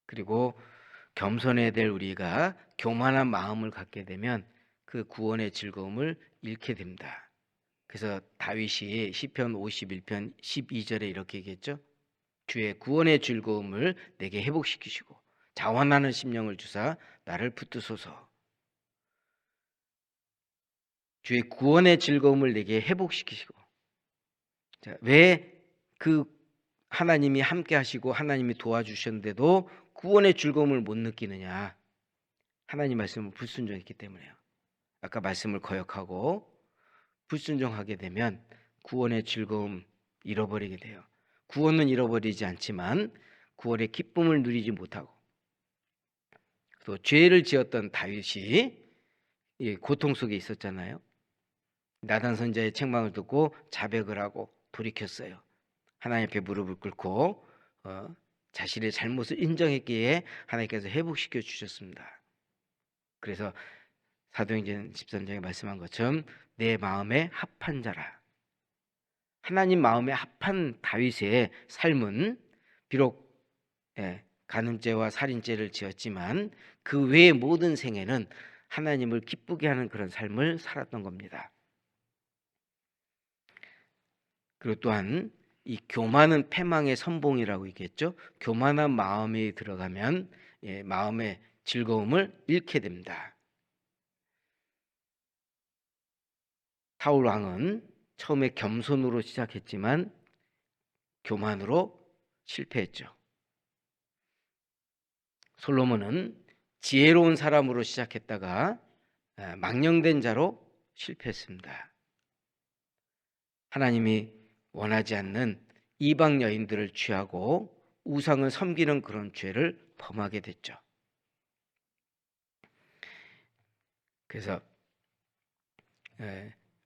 그리고 겸손해야 될 우리가 교만한 마음을 갖게 되면 그 구원의 즐거움을 잃게 됩니다. 그래서 다윗이 시편 51편 12절에 이렇게 얘기했죠. 주의 구원의 즐거움을 내게 회복시키시고 자원하는 심령을 주사 나를 붙드소서. 주의 구원의 즐거움을 내게 회복시키시고. 왜 그 하나님이 함께 하시고 하나님이 도와주셨는데도 구원의 즐거움을 못 느끼느냐? 하나님 말씀을 불순종했기 때문에요. 아까 말씀을 거역하고 불순종하게 되면 구원의 즐거움 잃어버리게 돼요. 구원은 잃어버리지 않지만 구원의 기쁨을 누리지 못하고, 또 죄를 지었던 다윗이 고통 속에 있었잖아요. 나단 선지자의 책망을 듣고 자백을 하고 돌이켰어요. 하나님 앞에 무릎을 꿇고 자신의 잘못을 인정했기에 하나님께서 회복시켜 주셨습니다. 그래서 사도행전 13장에 말씀한 것처럼 내 마음에 합한 자라. 하나님 마음에 합한 다윗의 삶은 비록 간음죄와 살인죄를 지었지만 그 외의 모든 생애는 하나님을 기쁘게 하는 그런 삶을 살았던 겁니다. 그리고 또한 이 교만은 패망의 선봉이라고 얘기했죠. 교만한 마음이 들어가면 마음의 즐거움을 잃게 됩니다. 사울 왕은 처음에 겸손으로 시작했지만 교만으로 실패했죠. 솔로몬은 지혜로운 사람으로 시작했다가 망령된 자로 실패했습니다. 하나님이 원하지 않는 이방 여인들을 취하고 우상을 섬기는 그런 죄를 범하게 됐죠. 그래서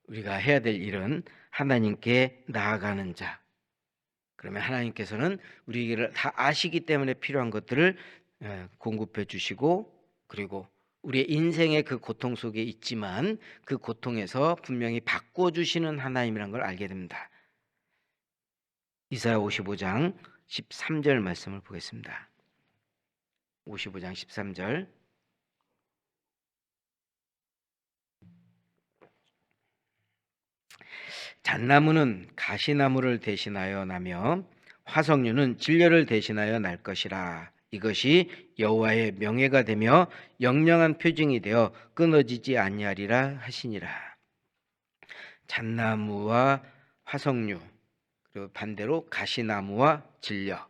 우리가 해야 될 일은 하나님께 나아가는 자. 그러면 하나님께서는 우리를 다 아시기 때문에 필요한 것들을 공급해 주시고, 그리고 우리의 인생의 그 고통 속에 있지만 그 고통에서 분명히 바꿔주시는 하나님이라는 걸 알게 됩니다. 이사야 55장 13절 말씀을 보겠습니다. 55장 13절. 잣나무는 가시나무를 대신하여 나며 화석류는 진려를 대신하여 날 것이라. 이것이 여호와의 명예가 되며 영영한 표징이 되어 끊어지지 아니하리라 하시니라. 잣나무와 화석류, 그리고 반대로 가시나무와 진려.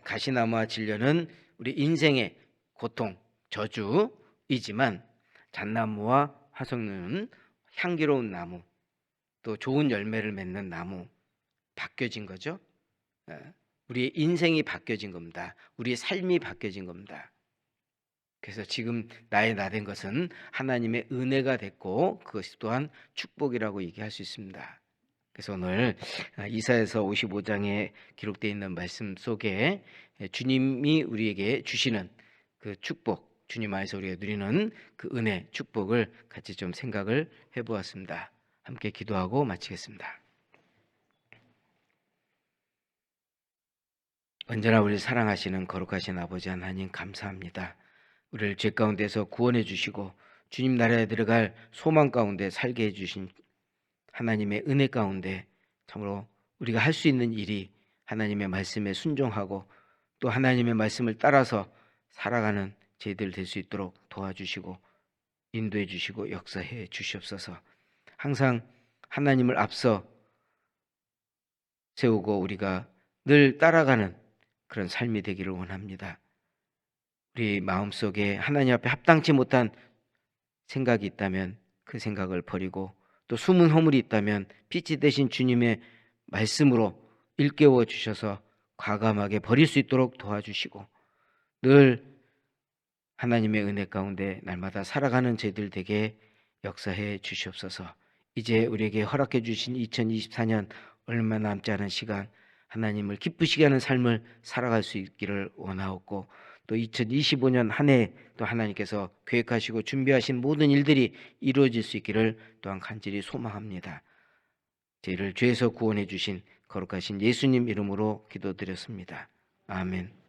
가시나무와 진려는 우리 인생의 고통, 저주이지만 잣나무와 화석류는 향기로운 나무, 또 좋은 열매를 맺는 나무, 바뀌어진 거죠. 우리의 인생이 바뀌어진 겁니다. 우리의 삶이 바뀌어진 겁니다. 그래서 지금 나의 나된 것은 하나님의 은혜가 됐고 그것이 또한 축복이라고 얘기할 수 있습니다. 그래서 오늘 이사야서 55장에 기록되어 있는 말씀 속에 주님이 우리에게 주시는 그 축복, 주님 안에서 우리가 누리는 그 은혜, 축복을 같이 좀 생각을 해보았습니다. 함께 기도하고 마치겠습니다. 언제나 우리를 사랑하시는 거룩하신 아버지 하나님 감사합니다. 우리를 죄 가운데서 구원해 주시고 주님 나라에 들어갈 소망 가운데 살게 해주신 하나님의 은혜 가운데 참으로 우리가 할 수 있는 일이 하나님의 말씀에 순종하고 또 하나님의 말씀을 따라서 살아가는 저희들 될 수 있도록 도와주시고 인도해 주시고 역사해 주시옵소서. 항상 하나님을 앞서 세우고 우리가 늘 따라가는 그런 삶이 되기를 원합니다. 우리 마음속에 하나님 앞에 합당치 못한 생각이 있다면 그 생각을 버리고 또 숨은 허물이 있다면 빛이 되신 주님의 말씀으로 일깨워 주셔서 과감하게 버릴 수 있도록 도와주시고 늘 하나님의 은혜 가운데 날마다 살아가는 저희들 되게 역사해 주시옵소서. 이제 우리에게 허락해 주신 2024년 얼마 남지 않은 시간 하나님을 기쁘시게 하는 삶을 살아갈 수 있기를 원하옵고 또 2025년 한 해 또 하나님께서 계획하시고 준비하신 모든 일들이 이루어질 수 있기를 또한 간절히 소망합니다. 저희를 죄에서 구원해 주신 거룩하신 예수님 이름으로 기도드렸습니다. 아멘.